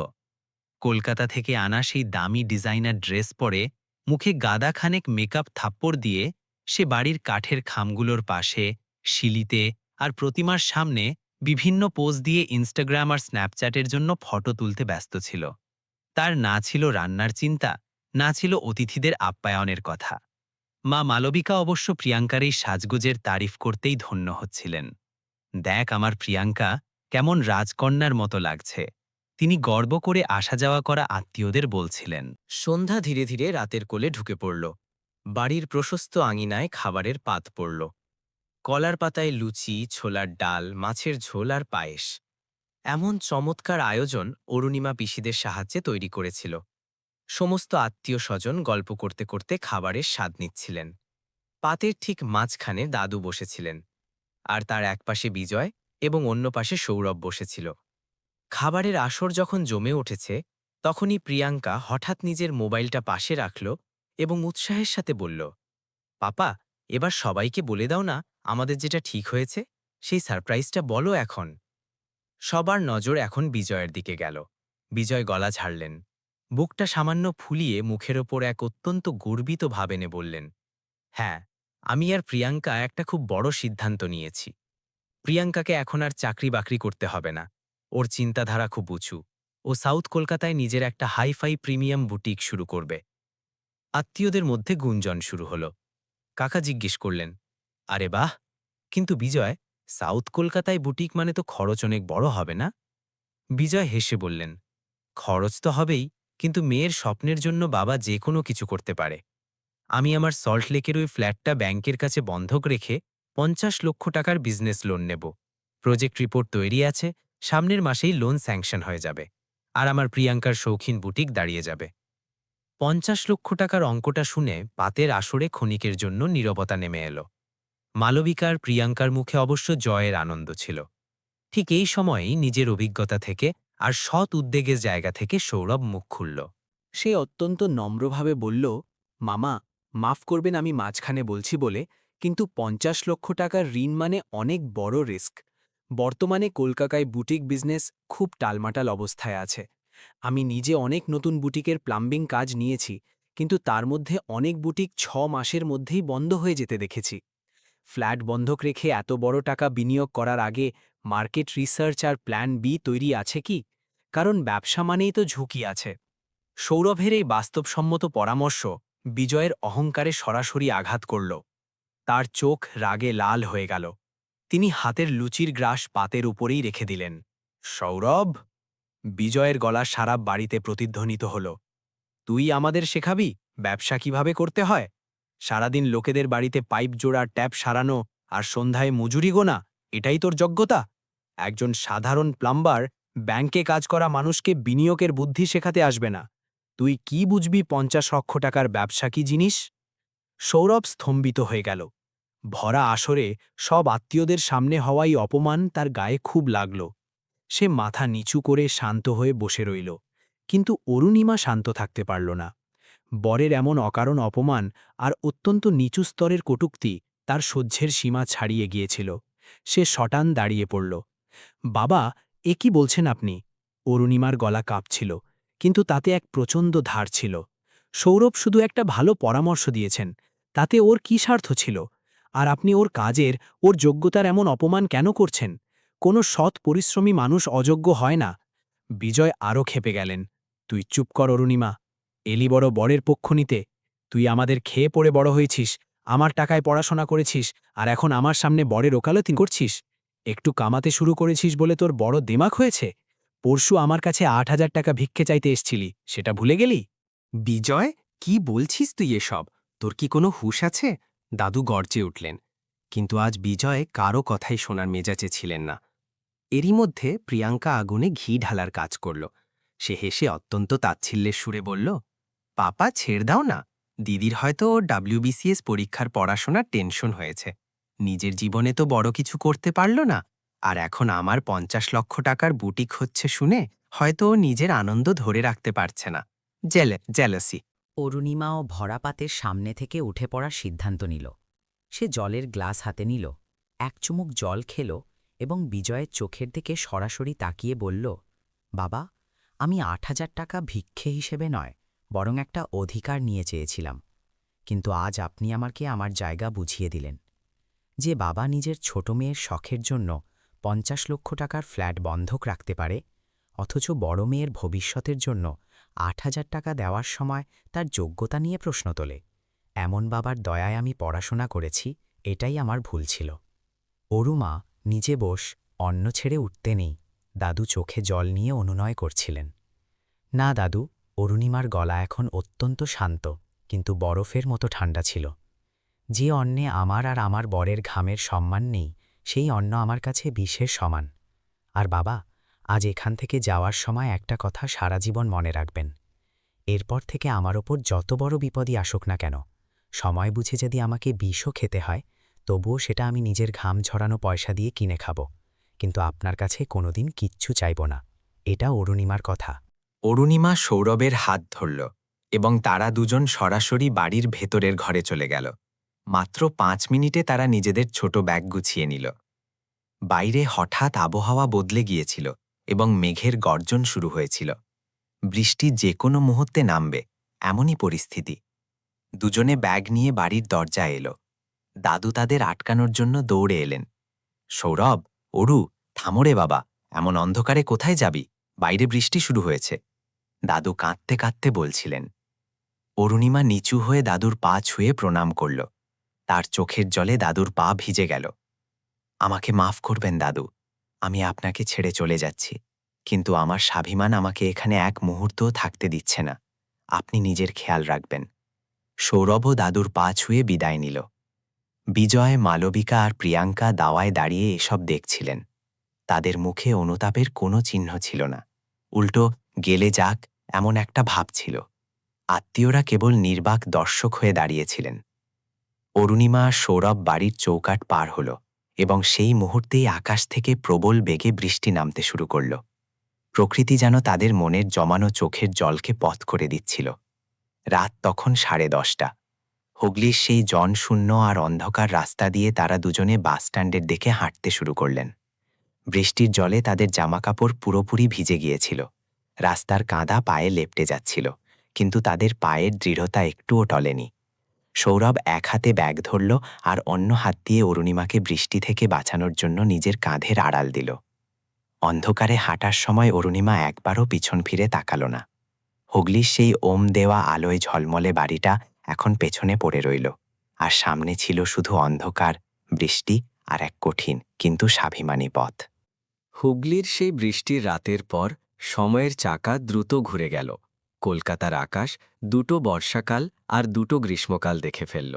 কলকাতা থেকে আনা সেই দামি ডিজাইনার ড্রেস পরে, মুখে গাদাখানেক মেকআপ থাপ্পড় দিয়ে সে বাড়ির কাঠের খামগুলোর পাশে, শিলিতে আর প্রতিমার সামনে বিভিন্ন পোজ দিয়ে ইনস্টাগ্রাম আর স্ন্যাপচ্যাটের জন্য ফটো তুলতে ব্যস্ত ছিল। তার না ছিল রান্নার চিন্তা, না ছিল অতিথিদের আপ্যায়নের কথা। মা মালবিকা অবশ্য প্রিয়াঙ্কার এই সাজগোজের তারিফ করতেই ধন্য হচ্ছিলেন। দেখ আমার প্রিয়াঙ্কা কেমন রাজকন্যার মতো লাগছে, তিনি গর্ব করে আসা যাওয়া করা আত্মীয়দের বলছিলেন। সন্ধ্যা ধীরে ধীরে রাতের কোলে ঢুকে পড়ল। বাড়ির প্রশস্ত আঙিনায় খাবারের পাত পড়ল। কলার পাতায় লুচি, ছোলার ডাল, মাছের ঝোল আর পায়েস। এমন চমৎকার আয়োজন অরুণিমা পিসিদের সাহায্যে তৈরি করেছিল। সমস্ত আত্মীয় স্বজন গল্প করতে করতে খাবারের স্বাদ নিচ্ছিলেন। পাতের ঠিক মাঝখানে দাদু বসেছিলেন, আর তার একপাশে বিজয় এবং অন্য পাশে সৌরভ বসেছিল। খাবারের আসর যখন জমে উঠেছে, তখনই প্রিয়াঙ্কা হঠাৎ নিজের মোবাইলটা পাশে রাখল এবং উৎসাহের সাথে বলল, পাপা, এবার সবাইকে বলে দাও না আমাদের যেটা ঠিক হয়েছে, সেই সারপ্রাইজটা বলো এখন। সবার নজর এখন বিজয়ের দিকে গেল। বিজয় গলা ঝাড়লেন, বুকটা সামান্য ফুলিয়ে মুখের ওপর এক অত্যন্ত গর্বিত ভাব এনে বললেন, হ্যাঁ, আমি আর প্রিয়াঙ্কা একটা খুব বড় সিদ্ধান্ত নিয়েছি। প্রিয়াঙ্কাকে এখন আর চাকরি বাকরি করতে হবে না। ওর চিন্তাধারা খুব উঁচু। ও সাউথ কলকাতায় নিজের একটা হাইফাই প্রিমিয়াম বুটিক শুরু করবে। আত্মীয়দের মধ্যে গুঞ্জন শুরু হলো। কাকা জিজ্ঞেস করলেন, আরে বাহ, কিন্তু বিজয়, সাউথ কলকাতায় বুটিক মানে তো খরচ অনেক বড় হবে না? বিজয় হেসে বললেন, খরচ তো হবেই, কিন্তু মেয়ের স্বপ্নের জন্য বাবা যে কোনো কিছু করতে পারে। আমি আমার সল্টলেকের ওই ফ্ল্যাটটা ব্যাংকের কাছে বন্ধক রেখে ৫০ লক্ষ টাকার বিজনেস লোন নেব। প্রজেক্ট রিপোর্ট তৈরি আছে, সামনের মাসেই লোন স্যাংশন হয়ে যাবে, আর আমার প্রিয়াঙ্কার শৌখিন বুটিক দাঁড়িয়ে যাবে। ৫০ লক্ষ টাকার অঙ্কটা শুনে পাতের আসরে ক্ষণিকের জন্য নীরবতা নেমে এলো। মালবিকার প্রিয়াঙ্কার মুখে অবশ্য জয়ের আনন্দ ছিল। ঠিক এই সময়েই নিজের অভিজ্ঞতা থেকে আর সৎ উদ্বেগের জায়গা থেকে সৌরভ মুখ খুলল। সে অত্যন্ত নম্রভাবে বলল, মামা, মাফ করবেন আমি মাঝখানে বলছি বলে, কিন্তু ৫০ লক্ষ টাকার ঋণ মানে অনেক বড় রিস্ক। বর্তমানে কলকাতায় বুটিক বিজনেস খুব টালমাটাল অবস্থায় আছে। আমি নিজে অনেক নতুন বুটিকের প্লাম্বিং কাজ নিয়েছি, কিন্তু তার মধ্যে অনেক বুটিক ৬ মাসের মধ্যেই বন্ধ হয়ে যেতে দেখেছি। ফ্ল্যাট বন্ধক রেখে এত বড় টাকা বিনিয়োগ করার আগে মার্কেট রিসার্চ আর প্ল্যান বি তৈরি আছে কি? কারণ ব্যবসা মানেই তো ঝুঁকি আছে। সৌরভের এই বাস্তবসম্মত পরামর্শ বিজয়ের অহংকারে সরাসরি আঘাত করল। তার চোখ রাগে লাল হয়ে গেল। তিনি হাতের লুচির গ্রাস পাতের উপরেই রেখে দিলেন। সৌরভ! বিজয়ের গলা সারা বাড়িতে প্রতিধ্বনিত হল। তুই আমাদের শেখাবি ব্যবসা কিভাবে করতে হয়? সারাদিন লোকেদের বাড়িতে পাইপ জোড়া, ট্যাপ সারানো আর সন্ধ্যায় মজুরি গোনা, এটাই তোর যোগ্যতা? একজন সাধারণ প্লাম্বার ব্যাংকে কাজ করা মানুষকে বিনিয়োগের বুদ্ধি শেখাতে আসবে না। তুই কি বুঝবি ৫০ লক্ষ টাকার ব্যবসা কি জিনিস? সৌরভ স্তম্ভিত হয়ে গেল। ভরা আসরে সব আত্মীয়দের সামনে হওয়াই অপমান তার গায়ে খুব লাগল। সে মাথা নিচু করে শান্ত হয়ে বসে রইল, কিন্তু অরুণিমা শান্ত থাকতে পারল না। বরের এমন অকারণ অপমান আর অত্যন্ত নিচু স্তরের কটূক্তি তার সহ্যের সীমা ছাড়িয়ে গিয়েছিল। সে শটান দাঁড়িয়ে পড়ল। বাবা, এ কি বলছেন আপনি? অরুণিমার গলা কাঁপছিল, কিন্তু তাতে এক প্রচণ্ড ধার ছিল। সৌরভ শুধু একটা ভালো পরামর্শ দিয়েছেন, তাতে ওর কি স্বার্থ ছিল? আর আপনি ওর কাজের, ওর যোগ্যতার এমন অপমান কেন করছেন? কোনো সৎ পরিশ্রমী মানুষ অযোগ্য হয় না। বিজয় আরও ক্ষেপে গেলেন। তুই চুপ কর অরুণিমা, এলি বড় বরের পক্ষ নিতে। তুই আমাদের খেয়ে পড়ে বড় হয়েছিস, আমার টাকায় পড়াশোনা করেছিস, আর এখন আমার সামনে বরের ওকালতি করছিস। একটু কামাতে শুরু করেছিস বলে তোর বড় দেমাক হয়েছে? পরশু আমার কাছে ৮,০০০ টাকা ভিক্ষে চাইতে এসছিলি, সেটা ভুলে গেলি? বিজয়, কি বলছিস তুই এসব? তোর কি কোনো হুঁশ আছে? দাদু গর্জে উঠলেন। কিন্তু আজ বিজয় কারও কথাই শোনার মেজাজে ছিলেন না। এরই মধ্যে প্রিয়াঙ্কা আগুনে ঘি ঢালার কাজ করল। সে হেসে অত্যন্ত তাচ্ছিল্যের সুরে বলল, পাপা ছেড় দাও না, দিদির হয়তো ওর WBCS পরীক্ষার পড়াশোনার টেনশন হয়েছে। নিজের জীবনে তো বড় কিছু করতে পারল না, আর এখন আমার ৫০ লক্ষ টাকার বুটিক হচ্ছে শুনে হয়তো ও নিজের আনন্দ ধরে রাখতে পারছে না। জেলাসি। অরুণিমাও ভরা পাতের সামনে থেকে উঠে পড়ার সিদ্ধান্ত নিল। সে জলের গ্লাস হাতে নিল, এক চুমুক জল খেল এবং বিজয়ের চোখের দিকে সরাসরি তাকিয়ে বলল, বাবা, আমি ৮,০০০ টাকা ভিক্ষে হিসেবে নয়, বরং একটা অধিকার নিয়ে চেয়েছিলাম। কিন্তু আজ আপনি আমাকে আমার জায়গা বুঝিয়ে দিলেন। যে বাবা নিজের ছোট মেয়ের শখের জন্য ৫০ লক্ষ টাকার ফ্ল্যাট বন্ধক রাখতে পারে, অথচ বড় মেয়ের ভবিষ্যতের জন্য ৮,০০০ টাকা দেওয়ার সময় তার যোগ্যতা নিয়ে প্রশ্ন তোলে। এমন বাবার দয়ায় আমি পড়াশোনা করেছি, এটাই আমার ভুল ছিল। অরুমা, নিজে বস, অন্ন ছেড়ে উঠতে নেই। দাদু চোখে জল নিয়ে অনুনয় করছিলেন। না দাদু, অরুণিমার গলা এখন অত্যন্ত শান্ত, কিন্তু বরফের মতো ঠান্ডা ছিল। যে অন্নে আমার আর আমার বরের ঘামের সম্মান নেই, সেই অন্ন আমার কাছে বিষের সমান। আর বাবা, আজ এখান থেকে যাওয়ার সময় একটা কথা সারা জীবন মনে রাখবেন। এরপর থেকে আমার ওপর যত বড় বিপদই আসুক না কেন, সময় বুঝে যদি আমাকে বিষও খেতে হয়, তবুও সেটা আমি নিজের ঘাম ঝরানো পয়সা দিয়ে কিনে খাব, কিন্তু আপনার কাছে কোনোদিন কিচ্ছু চাইব না। এটা অরুণিমার কথা। অরুণিমা সৌরভের হাত ধরল এবং তারা দুজন সরাসরি বাড়ির ভেতরের ঘরে চলে গেল। মাত্র 5 মিনিটে তারা নিজেদের ছোট ব্যাগ গুছিয়ে নিল। বাইরে হঠাৎ আবহাওয়া বদলে গিয়েছিল এবং মেঘের গর্জন শুরু হয়েছিল। বৃষ্টি যে কোনো মুহূর্তে নামবে, এমনই পরিস্থিতি। দুজনে ব্যাগ নিয়ে বাড়ির দরজায় এলো। দাদু তাদের আটকানোর জন্য দৌড়ে এলেন। সৌরভ, অরু, থামো রে বাবা, এমন অন্ধকারে কোথায় যাবি? বাইরে বৃষ্টি শুরু হয়েছে। দাদু কাঁদতে কাঁদতে বলছিলেন। অরুণিমা নিচু হয়ে দাদুর পা ছুঁয়ে প্রণাম করল। তার চোখের জলে দাদুর পা ভিজে গেল। আমাকে মাফ করবেন দাদু, আমি আপনাকে ছেড়ে চলে যাচ্ছি, কিন্তু আমার স্বাভিমান আমাকে এখানে এক মুহূর্তও থাকতে দিচ্ছে না। আপনি নিজের খেয়াল রাখবেন। সৌরভও দাদুর পা ছুঁয়ে বিদায় নিল। বিজয়, মালবিকা আর প্রিয়াঙ্কা দাওয়ায় দাঁড়িয়ে এসব দেখছিলেন। তাদের মুখে অনুতাপের কোনো চিহ্ন ছিল না, উল্টো গেলে যাক এমন একটা ভাব ছিল। আত্মীয়রা কেবল নির্বাক দর্শক হয়ে দাঁড়িয়েছিলেন। অরুণিমা আর সৌরভ বাড়ির চৌকাঠ পার হল এবং সেই মুহূর্তেই আকাশ থেকে প্রবল বেগে বৃষ্টি নামতে শুরু করল। প্রকৃতি যেন তাদের মনের জমানো চোখের জলকে পথ করে দিচ্ছিল। রাত তখন 10:30। হুগলির সেই জনশূন্য আর অন্ধকার রাস্তা দিয়ে তারা দুজনে বাসস্ট্যান্ডের দিকে হাঁটতে শুরু করলেন। বৃষ্টির জলে তাদের জামাকাপড় পুরোপুরি ভিজে গিয়েছিল। রাস্তার কাদা পায়ে লেপ্টে যাচ্ছিল, কিন্তু তাদের পায়ের দৃঢ়তা একটুও টলেনি। সৌরভ এক হাতে ব্যাগ ধরল আর অন্য হাত দিয়ে অরুণিমাকে বৃষ্টি থেকে বাঁচানোর জন্য নিজের কাঁধের আড়াল দিল। অন্ধকারে হাঁটার সময় অরুণিমা একবারও পিছন ফিরে তাকাল না। হুগলির সেই ওম দেওয়া আলোয় ঝলমলে বাড়িটা এখন পেছনে পড়ে রইল, আর সামনে ছিল শুধু অন্ধকার, বৃষ্টি আর এক কঠিন কিন্তু স্বাভিমানী পথ। হুগলির সেই বৃষ্টির রাতের পর সময়ের চাকা দ্রুত ঘুরে গেল। কলকাতার আকাশ 2টো বর্ষাকাল আর 2টো গ্রীষ্মকাল দেখে ফেলল।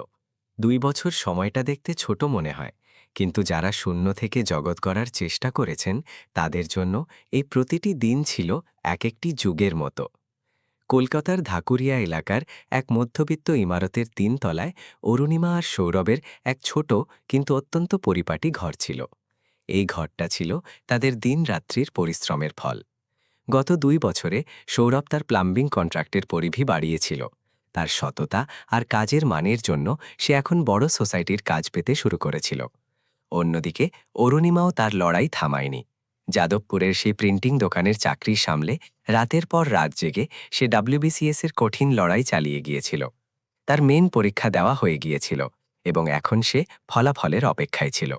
2 বছর সময়টা দেখতে ছোট মনে হয়, কিন্তু যারা শূন্য থেকে জগৎ গড়ার চেষ্টা করেছেন তাদের জন্য এই প্রতিটি দিন ছিল এক একটি যুগের মতো। কলকাতার ধাকুরিয়া এলাকার এক মধ্যবিত্ত ইমারতের 3 তলায় অরুণিমা আর সৌরভের এক ছোট কিন্তু অত্যন্ত পরিপাটি ঘর ছিল। এই ঘরটা ছিল তাদের দিন-রাত্রির পরিশ্রমের ফল। গত 2 বছরে সৌরভ তার প্লাম্বিং কন্ট্রাক্টের পরিধি বাড়িয়েছিল। তার সততা আর কাজের মানের জন্য সে এখন বড় সোসাইটির কাজ পেতে শুরু করেছিল। অন্যদিকে অরুণিমাও তার লড়াই থামায়নি। যাদবপুরের সেই প্রিন্টিং দোকানের চাকরি সামলে রাতের পর রাত জেগে সে WBCS এর কঠিন লড়াই চালিয়ে গিয়েছিল। তার মেন পরীক্ষা দেওয়া হয়ে গিয়েছিল এবং এখন সে ফলাফলের অপেক্ষায় ছিল।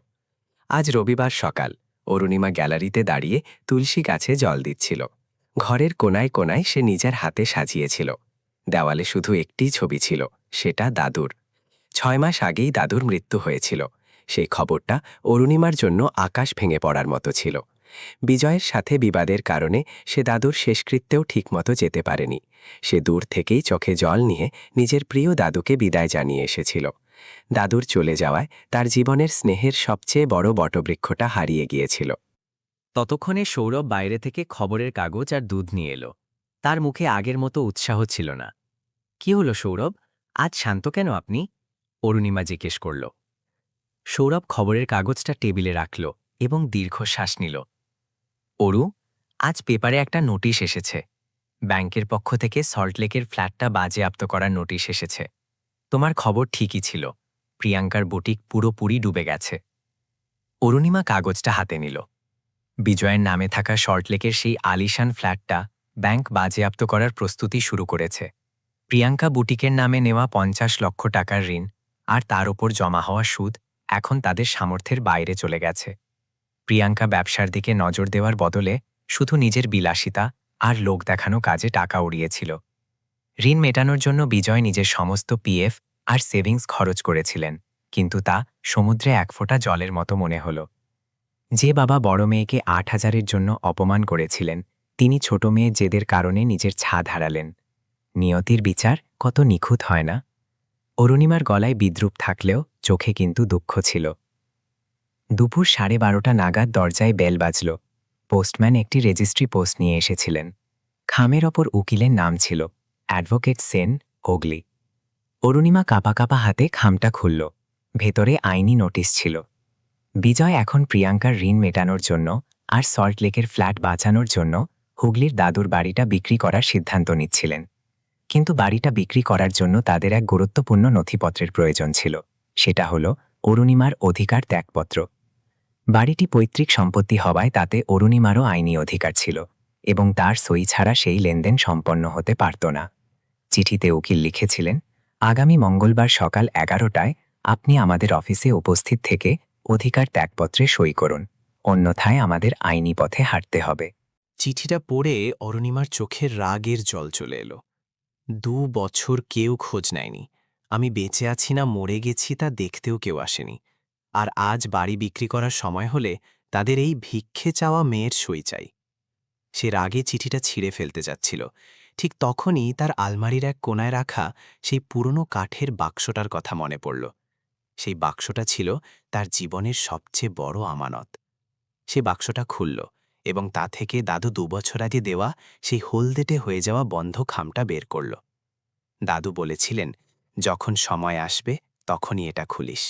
আজ রবিবার সকাল, অরুণিমা গ্যালারিতে দাঁড়িয়ে তুলসী গাছে জল দিচ্ছিল। ঘরের কোনায় কোনায় সে নিজের হাতে সাজিয়েছিল। দেওয়ালে শুধু একটিই ছবি ছিল, সেটা দাদুর। 6 মাস আগেই দাদুর মৃত্যু হয়েছিল। সেই খবরটা অরুণিমার জন্য আকাশ ভেঙে পড়ার মতো ছিল। বিজয়ের সাথে বিবাদের কারণে সে দাদুর শেষকৃত্যেও ঠিকমতো যেতে পারেনি। সে দূর থেকেই চোখে জল নিয়ে নিজের প্রিয় দাদুকে বিদায় জানিয়ে এসেছিল। দাদুর চলে যাওয়ায় তার জীবনের স্নেহের সবচেয়ে বড় বটবৃক্ষটা হারিয়ে গিয়েছিল। ততক্ষণে সৌরভ বাইরে থেকে খবরের কাগজ আর দুধ নিয়ে এলো। তার মুখে আগের মতো উৎসাহ ছিল না। কি হলো সৌরভ, আজ শান্ত কেন আপনি? অরুণিমা জিজ্ঞেস করল। সৌরভ খবরের কাগজটা টেবিলে রাখল এবং দীর্ঘশ্বাস নিল। অরু, আজ পেপারে একটা নোটিশ এসেছে। ব্যাংকের পক্ষ থেকে সল্টলেকের ফ্ল্যাটটা বাজেয়াপ্ত করার নোটিশ এসেছে। তোমার খবর ঠিকই ছিল, প্রিয়াঙ্কার বুটিক পুরোপুরি ডুবে গেছে। অরুণিমা কাগজটা হাতে নিল। বিজয়ের নামে থাকা সল্টলেকের সেই আলিশান ফ্ল্যাটটা ব্যাংক বাজেয়াপ্ত করার প্রস্তুতি শুরু করেছে। প্রিয়াঙ্কা বুটিকের নামে নেওয়া 50 লক্ষ টাকার ঋণ আর তার ওপর জমা হওয়া সুদ এখন তাদের সামর্থ্যের বাইরে চলে গেছে। প্রিয়াঙ্কা ব্যবসার দিকে নজর দেওয়ার বদলে শুধু নিজের বিলাসিতা আর লোক দেখানো কাজে টাকা উড়িয়েছিল। ঋণ মেটানোর জন্য বিজয় নিজের সমস্ত পিএফ আর সেভিংস খরচ করেছিলেন, কিন্তু তা সমুদ্রে এক ফোঁটা জলের মতো মনে হল। যে বাবা বড় মেয়েকে ৮,০০০-এর জন্য অপমান করেছিলেন, তিনি ছোট মেয়ে জেদের কারণে নিজের ছাদ হারালেন। নিয়তির বিচার কত নিখুঁত হয় না? অরুণিমার গলায় বিদ্রূপ থাকলেও চোখে কিন্তু দুঃখ ছিল। দুপুর 12:30 নাগাদ দরজায় বেল বাজল। পোস্টম্যান একটি রেজিস্ট্রি পোস্ট নিয়ে এসেছিলেন। খামের ওপর উকিলের নাম ছিল অ্যাডভোকেট সেন ওগলি। অরুণিমা কাঁপা কাঁপা হাতে খামটা খুলল। ভেতরে আইনি নোটিশ ছিল। বিজয় এখন প্রিয়াঙ্কার ঋণ মেটানোর জন্য আর সল্ট লেকের ফ্ল্যাট বাঁচানোর জন্য হুগলির দাদুর বাড়িটা বিক্রি করার সিদ্ধান্ত নিচ্ছিলেন। কিন্তু বাড়িটা বিক্রি করার জন্য তাদের এক গুরুত্বপূর্ণ নথিপত্রের প্রয়োজন ছিল। সেটা হল অরুণিমার অধিকার ত্যাগপত্র। বাড়িটি পৈতৃক সম্পত্তি হওয়ায় তাতে অরুণিমারও আইনি অধিকার ছিল, এবং তার সই ছাড়া সেই লেনদেন সম্পন্ন হতে পারত না। চিঠিতে উকিল লিখেছিলেন, আগামী মঙ্গলবার সকাল 11টায় আপনি আমাদের অফিসে উপস্থিত থেকে অধিকার ত্যাগপত্রে সই করুন, অন্যথায় আমাদের আইনি পথে হাঁটতে হবে। চিঠিটা পড়ে অরুণিমার চোখের রাগের জল চলে এলো। 2 বছর কেউ খোঁজ নেয়নি। আমি বেঁচে আছি না মরে গেছি তা দেখতেও কেউ আসেনি। আর আজ বাড়ি বিক্রি করার সময় হলে তাদের এই ভিক্ষে চাওয়া মেয়ের সই চাই। সে রাগে চিঠিটা ছিঁড়ে ফেলতে যাচ্ছিল। ঠিক তখনই তার আলমারির এক কোণায় রাখা সেই পুরনো কাঠের বাক্সটার কথা মনে পড়ল। সেই বাক্সটা ছিল তার জীবনের সবচেয়ে বড় আমানত। সে বাক্সটা খুলল এবং তা থেকে দাদু 2 বছর আগে দেওয়া সেই হলদেটে হয়ে যাওয়া বন্ধ খামটা বের করল। দাদু বলেছিলেন, যখন সময় আসবে তখনই এটা খুলিস।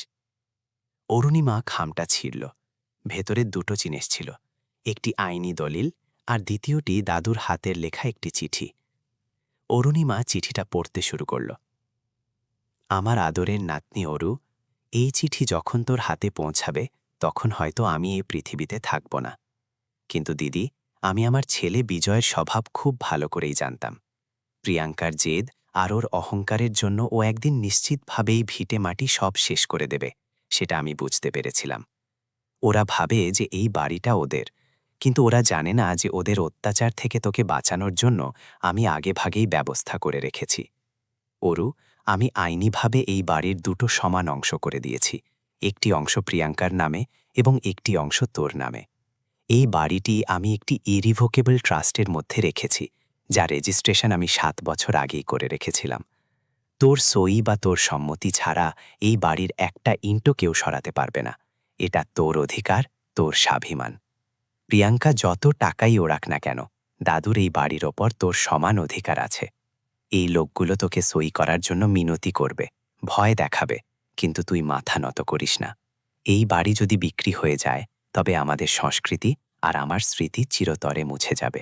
অরুণিমা খামটা ছিঁড়ল। ভেতরে 2টো জিনিস ছিল, একটি আইনি দলিল আর দ্বিতীয়টি দাদুর হাতের লেখা একটি চিঠি। অরুণিমা চিঠিটা পড়তে শুরু করল। আমার আদরের নাতনি অরু, এই চিঠি যখন তোর হাতে পৌঁছাবে তখন হয়তো আমি এই পৃথিবীতে থাকব না। কিন্তু দিদি, আমি আমার ছেলে বিজয়ের স্বভাব খুব ভালো করেই জানতাম। প্রিয়াঙ্কার জেদ আর ওর অহংকারের জন্য ও একদিন নিশ্চিতভাবেই ভিটে মাটি সব শেষ করে দেবে, সেটা আমি বুঝতে পেরেছিলাম। ওরা ভাবে যে এই বাড়িটা ওদের, কিন্তু ওরা জানে না যে ওদের অত্যাচার থেকে তোকে বাঁচানোর জন্য আমি আগেভাগেই ব্যবস্থা করে রেখেছি। অরু, আমি আইনিভাবে এই বাড়ির 2টো সমান অংশ করে দিয়েছি, একটি অংশ প্রিয়াঙ্কার নামে এবং একটি অংশ তোর নামে। এই বাড়িটি আমি একটি ইরিভোকেবল ট্রাস্টের মধ্যে রেখেছি, যা রেজিস্ট্রেশন আমি 7 বছর আগেই করে রেখেছিলাম। তোর সই বা তোর সম্মতি ছাড়া এই বাড়ির একটা ইঁটও কেউ সরাতে পারবে না। এটা তোর অধিকার, তোর স্বাভিমান। প্রিয়াঙ্কা যত টাকাই ওরাক না কেন, দাদুর এই বাড়ির ওপর তোর সমান অধিকার আছে। এই লোকগুলো তোকে সই করার জন্য মিনতি করবে, ভয় দেখাবে, কিন্তু তুই মাথা নত করিস না। এই বাড়ি যদি বিক্রি হয়ে যায় তবে আমাদের সংস্কৃতি আর আমার স্মৃতি চিরতরে মুছে যাবে।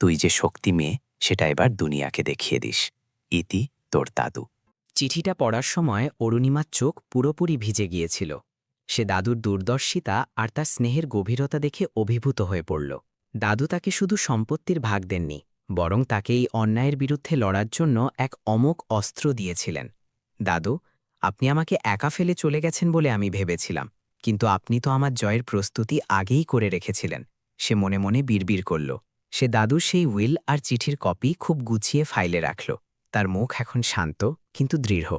তুই যে শক্তি মেয়ে সেটা এবার দুনিয়াকে দেখিয়ে দিস। ইতি, তোর দাদু। চিঠিটা পড়ার সময় অরুণিমার চোখ পুরোপুরি ভিজে গিয়েছিল। সে দাদুর দূরদর্শিতা আর তার স্নেহের গভীরতা দেখে অভিভূত হয়ে পড়ল। দাদু তাকে শুধু সম্পত্তির ভাগ দেননি, বরং তাকে এই অন্যায়ের বিরুদ্ধে লড়ার জন্য এক অমোঘ অস্ত্র দিয়েছিলেন। দাদু, আপনি আমাকে একা ফেলে চলে গেছেন বলে আমি ভেবেছিলাম, কিন্তু আপনি তো আমার জয়ের প্রস্তুতি আগেই করে রেখেছিলেন। সে মনে মনে বিড়বিড় করল। সে দাদুর সেই উইল আর চিঠির কপি খুব গুছিয়ে ফাইলে রাখল। তার মুখ এখন শান্ত কিন্তু দৃঢ়।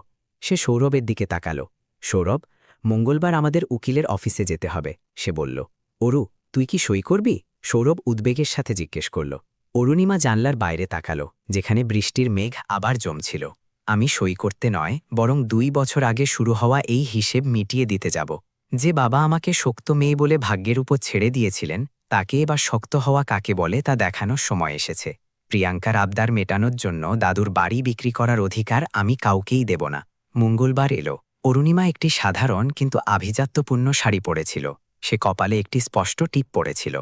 সে সৌরভের দিকে তাকাল। সৌরভ, মঙ্গলবার আমাদের উকিলের অফিসে যেতে হবে, সে বলল। অরু, তুই কি সই করবি? সৌরভ উদ্বেগের সাথে জিজ্ঞেস করল। অরুণিমা জানলার বাইরে তাকাল, যেখানে বৃষ্টির মেঘ আবার জমছিল। আমি সই করতে নয়, বরং 2 বছর আগে শুরু হওয়া এই হিসেব মিটিয়ে দিতে যাব। যে বাবা আমাকে শক্ত মেয়ে বলে ভাগ্যের উপর ছেড়ে দিয়েছিলেন, তাকে এবার শক্ত হওয়া কাকে বলে তা দেখানোর সময় এসেছে। প্রিয়াঙ্কার আবদার মেটানোর জন্য দাদুর বাড়ি বিক্রি করার অধিকার আমি কাউকেই দেব না। মঙ্গলবার এলো। অরুণিমা একটি সাধারণ কিন্তু আভিজাত্যপূর্ণ শাড়ি পরেছিল। সে কপালে একটি স্পষ্ট টিপ পরেছিল।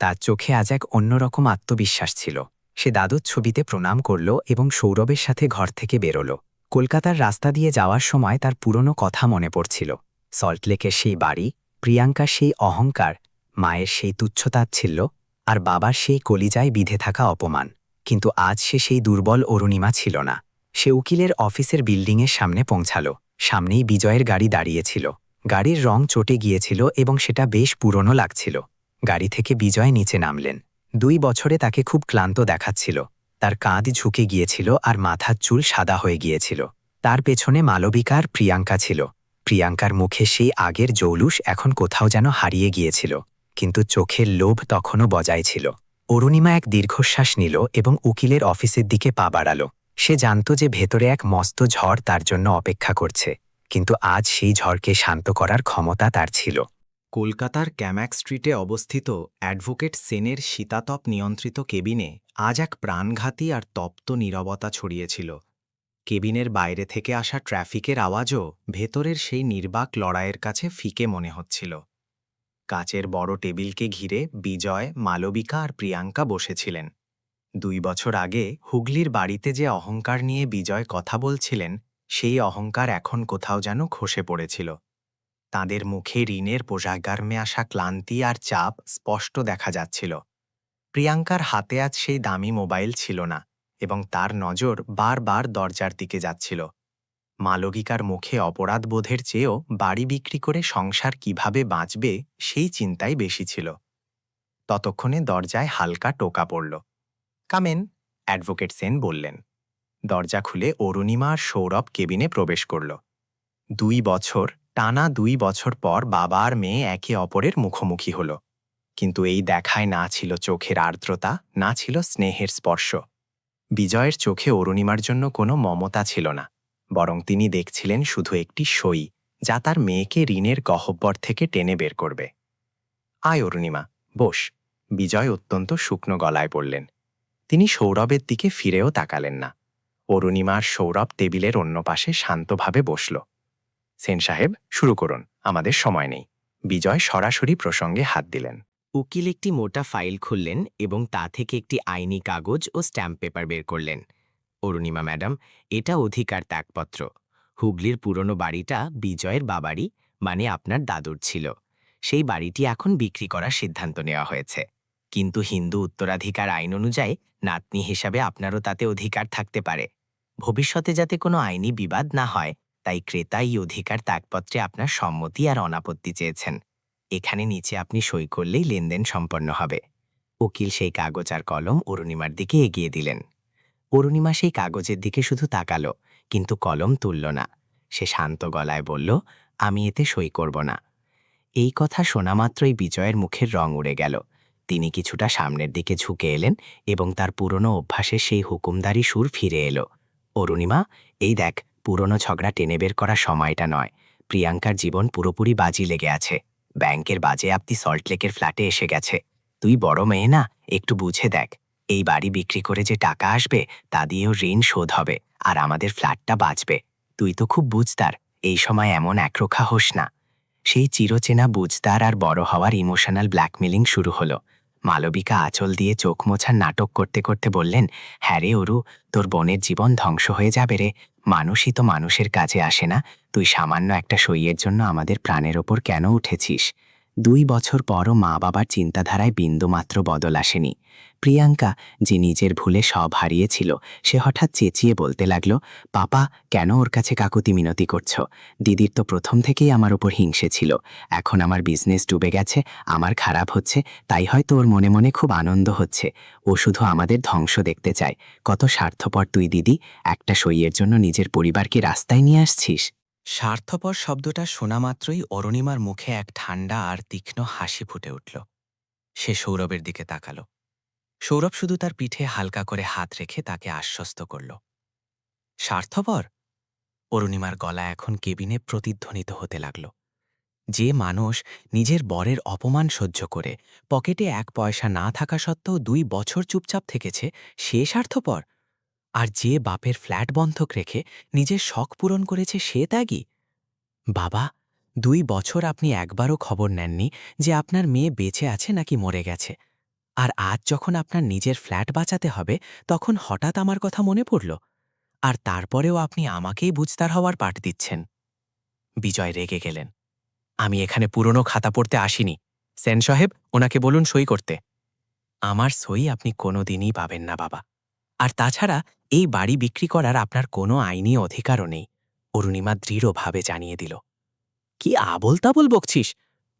তার চোখে আজ এক অন্যরকম আত্মবিশ্বাস ছিল। সে দাদুর ছবিতে প্রণাম করল এবং সৌরভের সাথে ঘর থেকে বেরোল। কলকাতার রাস্তা দিয়ে যাওয়ার সময় তার পুরনো কথা মনে পড়ছিল। সল্টলেকের সেই বাড়ি, প্রিয়াঙ্কার সেই অহংকার, মায়ের সেই তুচ্ছতাচ্ছিল্য আর বাবার সেই কলিজায় বিধে থাকা অপমান। কিন্তু আজ সে সেই দুর্বল অরুণিমা ছিল না। সে উকিলের অফিসের বিল্ডিংয়ের সামনে পৌঁছাল। সামনেই বিজয়ের গাড়ি দাঁড়িয়েছিল। গাড়ির রং চটে গিয়েছিল এবং সেটা বেশ পুরনো লাগছিল। গাড়ি থেকে বিজয় নিচে নামলেন। 2 বছরে তাকে খুব ক্লান্ত দেখাচ্ছিল। তার কাঁধ ঝুঁকে গিয়েছিল আর মাথার চুল সাদা হয়ে গিয়েছিল। তার পেছনে মালবিকা আর প্রিয়াঙ্কা ছিল। প্রিয়াঙ্কার মুখে সেই আগের জৌলুস এখন কোথাও যেন হারিয়ে গিয়েছিল, কিন্তু চোখের লোভ তখনও বজায় ছিল। অরুণিমা এক দীর্ঘশ্বাস নিল এবং উকিলের অফিসের দিকে পা বাড়াল। সে জানত যে ভেতরে এক মস্ত ঝড় তার জন্য অপেক্ষা করছে, কিন্তু আজ সেই ঝড়কে শান্ত করার ক্ষমতা তার ছিল। কলকাতার ক্যাম্যাক স্ট্রিটে অবস্থিত অ্যাডভোকেট সেনের শীতাতপ নিয়ন্ত্রিত কেবিনে আজ এক প্রাণঘাতী আর তপ্ত নীরবতা ছড়িয়েছিল। কেবিনের বাইরে থেকে আসা ট্র্যাফিকের আওয়াজও ভেতরের সেই নির্বাক লড়াইয়ের কাছে ফিকে মনে হচ্ছিল। কাচের বড় টেবিলকে ঘিরে বিজয়, মালবিকা আর প্রিয়াঙ্কা বসেছিলেন। 2 বছর আগে হুগলির বাড়িতে যে অহংকার নিয়ে বিজয় কথা বলছিলেন, সেই অহংকার এখন কোথাও যেন খসে পড়েছিল। তাদের মুখে ঋণের পোশাকগার্মে আসা ক্লান্তি আর চাপ স্পষ্ট দেখা যাচ্ছিল। প্রিয়াঙ্কার হাতে আজ সেই দামি মোবাইল ছিল না এবং তার নজর বারবার দরজার দিকে যাচ্ছিল। মালবিকার মুখে অপরাধবোধের চেয়েও বাড়ি বিক্রি করে সংসার কিভাবে বাঁচবে সেই চিন্তাই বেশি ছিল। ততক্ষণে দরজায় হালকা টোকা পড়ল। কামেন, অ্যাডভোকেট সেন বললেন। দরজা খুলে অরুণিমা আর সৌরভ কেবিনে প্রবেশ করল। 2 বছর, টানা 2 বছর পর বাবা আর মেয়ে একে অপরের মুখোমুখি হল। কিন্তু এই দেখায় না ছিল চোখের আর্দ্রতা, না ছিল স্নেহের স্পর্শ। বিজয়ের চোখে অরুণিমার জন্য কোনো মমতা ছিল না, বরং তিনি দেখছিলেন শুধু একটি সই, যা তার মেয়েকে ঋণের গহ্বর থেকে টেনে বের করবে। আয় অরুণিমা, বস, বিজয় অত্যন্ত শুকনো গলায় বললেন। তিনি সৌরভের দিকে ফিরেও তাকালেন না। অরুণিমা আর সৌরভ টেবিলের অন্য পাশে শান্তভাবে বসল। সেন সাহেব, শুরু করুন, আমাদের সময় নেই। বিজয় সরাসরি প্রসঙ্গে হাত দিলেন। উকিল একটি মোটা ফাইল খুললেন এবং তা থেকে একটি আইনি কাগজ ও স্ট্যাম্প পেপার বের করলেন। অরুণিমা ম্যাডাম, এটা অধিকার ত্যাগপত্র। হুগলির পুরনো বাড়িটা বিজয়ের বাবারই, মানে আপনার দাদুর ছিল। সেই বাড়িটি এখন বিক্রি করার সিদ্ধান্ত নেওয়া হয়েছে, কিন্তু হিন্দু উত্তরাধিকার আইন অনুযায়ী নাতনি হিসাবে আপনারও তাতে অধিকার থাকতে পারে। ভবিষ্যতে যাতে কোনো আইনি বিবাদ না হয়, তাই ক্রেতা এই অধিকার ত্যাগপত্রে আপনার সম্মতি আর অনাপত্তি চেয়েছেন। এখানে নিচে আপনি সই করলেই লেনদেন সম্পন্ন হবে। উকিল সেই কাগজ আর কলম অরুণিমার দিকে এগিয়ে দিলেন। অরুণিমা সেই কাগজের দিকে শুধু তাকালো, কিন্তু কলম তুলল না। সে শান্ত গলায় বলল, আমি এতে সই করব না। এই কথা শোনা মাত্রই বিজয়ের মুখের রং উড়ে গেল। তিনি কিছুটা সামনের দিকে ঝুঁকে এলেন এবং তার পুরনো অভ্যাসের সেই হুকুমদারি সুর ফিরে এলো। অরুণিমা, এই দেখ, পুরনো ঝগড়া টেনে বের করার সময়টা নয়। প্রিয়াঙ্কার জীবন পুরোপুরি বাজি লেগে আছে। ব্যাংকের বাজেয়াপ্তি সল্টলেকের ফ্ল্যাটে এসে গেছে। তুই বড় মেয়ে না, একটু বুঝে দেখ। এই বাড়ি বিক্রি করে যে টাকা আসবে তা দিয়েও ঋণ শোধ হবে, আর আমাদের ফ্ল্যাটটা বাঁচবে। তুই তো খুব বুঝদার, এই সময় এমন একরোখা হোস না। সেই চিরচেনা বুঝদার আর বড় হওয়ার ইমোশনাল ব্ল্যাকমেলিং শুরু হলো। মালবিকা আঁচল দিয়ে চোখ মোছার নাটক করতে করতে বললেন, হ্যাঁ রে অরু, তোর বোনের জীবন ধ্বংস হয়ে যাবে রে। মানুষই তো মানুষের কাজে আসে না। তুই সামান্য একটা সইয়ের জন্য আমাদের প্রাণের ওপর কেন উঠেছিস? 2 বছর পরও মা বাবার চিন্তাধারায় বিন্দুমাত্র বদল আসেনি। প্রিয়াঙ্কা, যে নিজের ভুলে সব হারিয়েছিল, সে হঠাৎ চেঁচিয়ে বলতে লাগলো, পাপা, কেন ওর কাছে কাকুতি মিনতি করছো? দিদির তো প্রথম থেকেই আমার ওপর হিংসে ছিল। এখন আমার বিজনেস ডুবে গেছে, আমার খারাপ হচ্ছে, তাই হয়তো ওর মনে মনে খুব আনন্দ হচ্ছে। ও শুধু আমাদের ধ্বংস দেখতে চায়। কত স্বার্থপর তুই দিদি, একটা সইয়ের জন্য নিজের পরিবারকে রাস্তায় নিয়ে আসছিস। স্বার্থপর শব্দটা শোনা মাত্রই অরুণিমার মুখে এক ঠান্ডা আর তীক্ষ্ণ হাসি ফুটে উঠল। সে সৌরভের দিকে তাকাল। সৌরভ শুধু তার পিঠে হালকা করে হাত রেখে তাকে আশ্বস্ত করল। স্বার্থপর? অরুণিমার গলা এখন কেবিনে প্রতিধ্বনিত হতে লাগল। যে মানুষ নিজের বরের অপমান সহ্য করে, পকেটে 1 পয়সা না থাকা সত্ত্বেও 2 বছর চুপচাপ থেকেছে, সে স্বার্থপর? আর যে বাপের ফ্ল্যাট বন্ধক রেখে নিজের শখ পূরণ করেছে, সে ত্যাগী? বাবা, 2 বছর আপনি একবারও খবর নেননি যে আপনার মেয়ে বেঁচে আছে নাকি মরে গেছে। আর আজ যখন আপনার নিজের ফ্ল্যাট বাঁচাতে হবে, তখন হঠাৎ আমার কথা মনে পড়ল। আর তারপরেও আপনি আমাকেই বুঝতার হওয়ার পাঠ দিচ্ছেন। বিজয় রেগে গেলেন। আমি এখানে পুরনো খাতা পড়তে আসিনি। সেন সাহেব, ওনাকে বলুন সই করতে। আমার সই আপনি কোনোদিনই পাবেন না বাবা। আর তাছাড়া এই বাড়ি বিক্রি করার আপনার কোনো আইনি অধিকারও নেই, অরুণিমা দৃঢ়ভাবে জানিয়ে দিল। কি আবোল তাবোল বকছিস?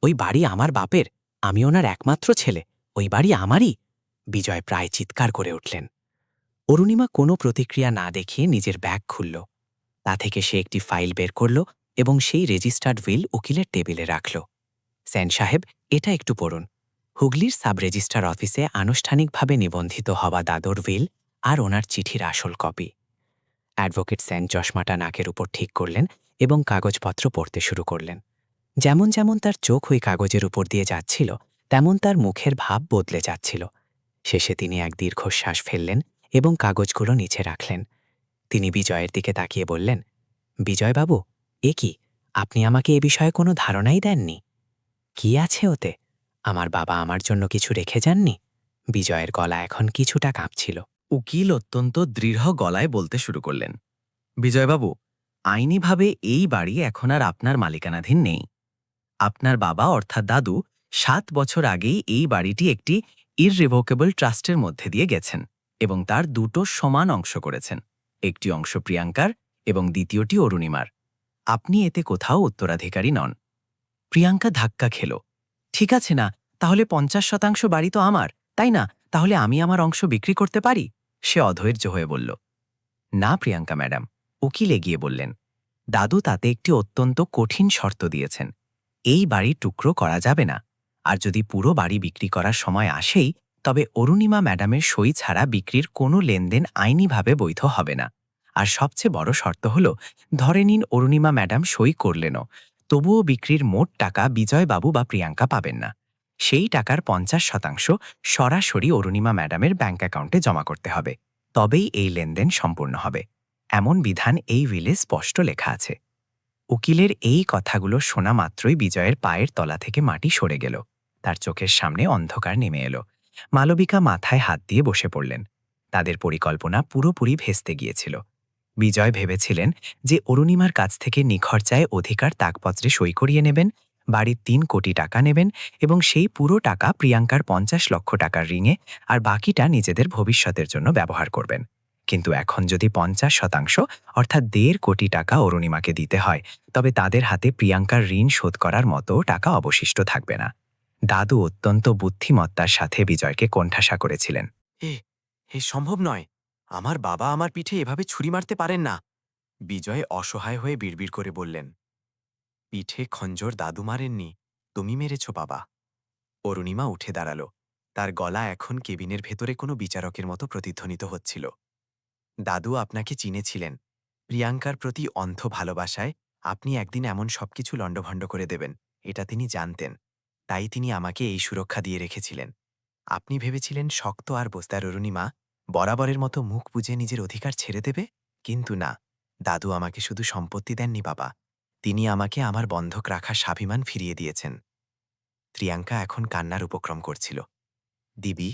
ওই বাড়ি আমার বাপের, আমি ওনার একমাত্র ছেলে, ওই বাড়ি আমারই। বিজয় প্রায় চিৎকার করে উঠলেন। অরুণিমা কোনো প্রতিক্রিয়া না দেখিয়ে নিজের ব্যাগ খুলল। তা থেকে সে একটি ফাইল বের করল এবং সেই রেজিস্টার্ড উইল উকিলের টেবিলে রাখল। সেন সাহেব, এটা একটু পড়ুন। হুগলির সাব রেজিস্ট্রার অফিসে আনুষ্ঠানিকভাবে নিবন্ধিত হওয়া দাদর উইল আর ওনার চিঠির আসল কপি। অ্যাডভোকেট সেন চশমাটা নাকের উপর ঠিক করলেন এবং কাগজপত্র পড়তে শুরু করলেন। যেমন যেমন তার চোখ ওই কাগজের উপর দিয়ে যাচ্ছিল, তেমন তার মুখের ভাব বদলে যাচ্ছিল। শেষে তিনি এক দীর্ঘশ্বাস ফেললেন এবং কাগজগুলো নিচে রাখলেন। তিনি বিজয়ের দিকে তাকিয়ে বললেন, বিজয়বাবু, এ কি, আপনি আমাকে এ বিষয়ে কোনো ধারণাই দেননি? কি আছে ওতে? আমার বাবা আমার জন্য কিছু রেখে যাননি? বিজয়ের গলা এখন কিছুটা কাঁপছিল। উকিল অত্যন্ত দৃঢ় গলায় বলতে শুরু করলেন, বিজয়বাবু, আইনিভাবে এই বাড়ি এখন আর আপনার মালিকানাধীন নেই। আপনার বাবা অর্থাৎ দাদু 7 বছর আগেই এই বাড়িটি একটি ইররিভোকেবল ট্রাস্টের মধ্যে দিয়ে গেছেন এবং তার দুটো সমান অংশ করেছেন। একটি অংশ প্রিয়াঙ্কার এবং দ্বিতীয়টি অরুণিমার। আপনি এতে কোথাও উত্তরাধিকারী নন। প্রিয়াঙ্কা ধাক্কা খেল। ঠিক আছে না, তাহলে 50% বাড়ি তো আমার, তাই না? তাহলে আমি আমার অংশ বিক্রি করতে পারি? সে অধৈর্য হয়ে বলল। না প্রিয়াঙ্কা ম্যাডাম, উকিল এগিয়ে বললেন, দাদু তাতে একটি অত্যন্ত কঠিন শর্ত দিয়েছেন। এই বাড়ি টুকরো করা যাবে না, আর যদি পুরো বাড়ি বিক্রি করার সময় আসেই, তবে অরুণিমা ম্যাডামের সই ছাড়া বিক্রির কোনো লেনদেন আইনিভাবে বৈধ হবে না। আর সবচেয়ে বড় শর্ত হল, ধরে নিন অরুণিমা ম্যাডাম সই করলেনও, তবুও বিক্রির মোট টাকা বিজয়বাবু বা প্রিয়াঙ্কা পাবেন না। সেই টাকার 50% সরাসরি অরুণিমা ম্যাডামের ব্যাঙ্ক অ্যাকাউন্টে জমা করতে হবে, তবেই এই লেনদেন সম্পূর্ণ হবে। এমন বিধান এই উইলে স্পষ্ট লেখা আছে। উকিলের এই কথাগুলো শোনা মাত্রই বিজয়ের পায়ের তলা থেকে মাটি সরে গেল। তার চোখের সামনে অন্ধকার নেমে এলো। মালবিকা মাথায় হাত দিয়ে বসে পড়লেন। তাদের পরিকল্পনা পুরোপুরি ভেস্তে গিয়েছিল। বিজয় ভেবেছিলেন যে অরুণিমার কাছ থেকে নিখরচায় অধিকার তাকপত্রে সই করিয়ে নেবেন, বাড়ির 3 কোটি টাকা নেবেন এবং সেই পুরো টাকা প্রিয়াঙ্কার 50 লক্ষ টাকার ঋণে আর বাকিটা নিজেদের ভবিষ্যতের জন্য ব্যবহার করবেন। কিন্তু এখন যদি 50% অর্থাৎ 1.5 কোটি টাকা অরুণিমাকে দিতে হয়, তবে তাদের হাতে প্রিয়াঙ্কার ঋণ শোধ করার মতো টাকা অবশিষ্ট থাকবে না। দাদু অত্যন্ত বুদ্ধিমত্তার সাথে বিজয়কে কোণঠাসা করেছিলেন। এ সম্ভব নয়। আমার বাবা আমার পিঠে এভাবে ছুরি মারতে পারেন না। বিজয় অসহায় হয়ে বিড়বিড় করে বললেন, পিঠে খঞ্জর দাদু মারেননি, তুমি মেরেছ বাবা। অরুণিমা উঠে দাঁড়াল। তার গলা এখন কেবিনের ভেতরে কোনো বিচারকের মতো প্রতিধ্বনিত হচ্ছিল। দাদু আপনাকে চিনেছিলেন। প্রিয়াঙ্কার প্রতি অন্ধ ভালোবাসায় আপনি একদিন এমন সবকিছু লণ্ডভণ্ড করে দেবেন, এটা তিনি জানতেন। তাই তিনি আমাকে এই সুরক্ষা দিয়ে রেখেছিলেন। আপনি ভেবেছিলেন শক্ত আর বস্তার অরুণিমা বরাবরের মতো মুখ বুজে নিজের অধিকার ছেড়ে দেবে, কিন্তু না। দাদু আমাকে শুধু সম্পত্তি দেননি বাবা, তিনি আমাকে আমার বন্ধক রাখা স্বাভিমান ফিরিয়ে দিয়েছেন। প্রিয়াঙ্কা এখন কান্নার উপক্রম করছিল। দিবি,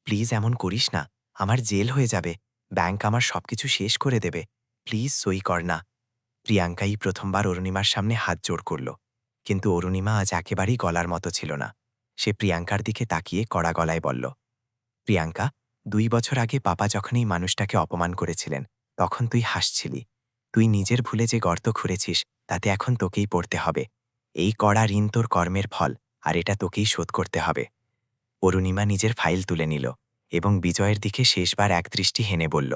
প্লিজ এমন করিস না, আমার জেল হয়ে যাবে, ব্যাংক আমার সবকিছু শেষ করে দেবে, প্লিজ সই কর না। প্রিয়াঙ্কাই প্রথমবার অরুণিমার সামনে হাত জোড় করল, কিন্তু অরুণিমা আজ একেবারেই গলার মতো ছিল না। সে প্রিয়াঙ্কার দিকে তাকিয়ে কড়া গলায় বলল, প্রিয়াঙ্কা, 2 বছর আগে পাপা যখন এই মানুষটাকে অপমান করেছিলেন, তখন তুই হাসছিলি। তুই নিজের ভুলে যে গর্ত খুঁড়েছিস, তাতে এখন তোকেই পড়তে হবে। এই কড়া ঋণ তোর কর্মের ফল, আর এটা তোকেই শোধ করতে হবে। অরুণিমা নিজের ফাইল তুলে নিল এবং বিজয়ের দিকে শেষবার একদৃষ্টি হেনে বলল,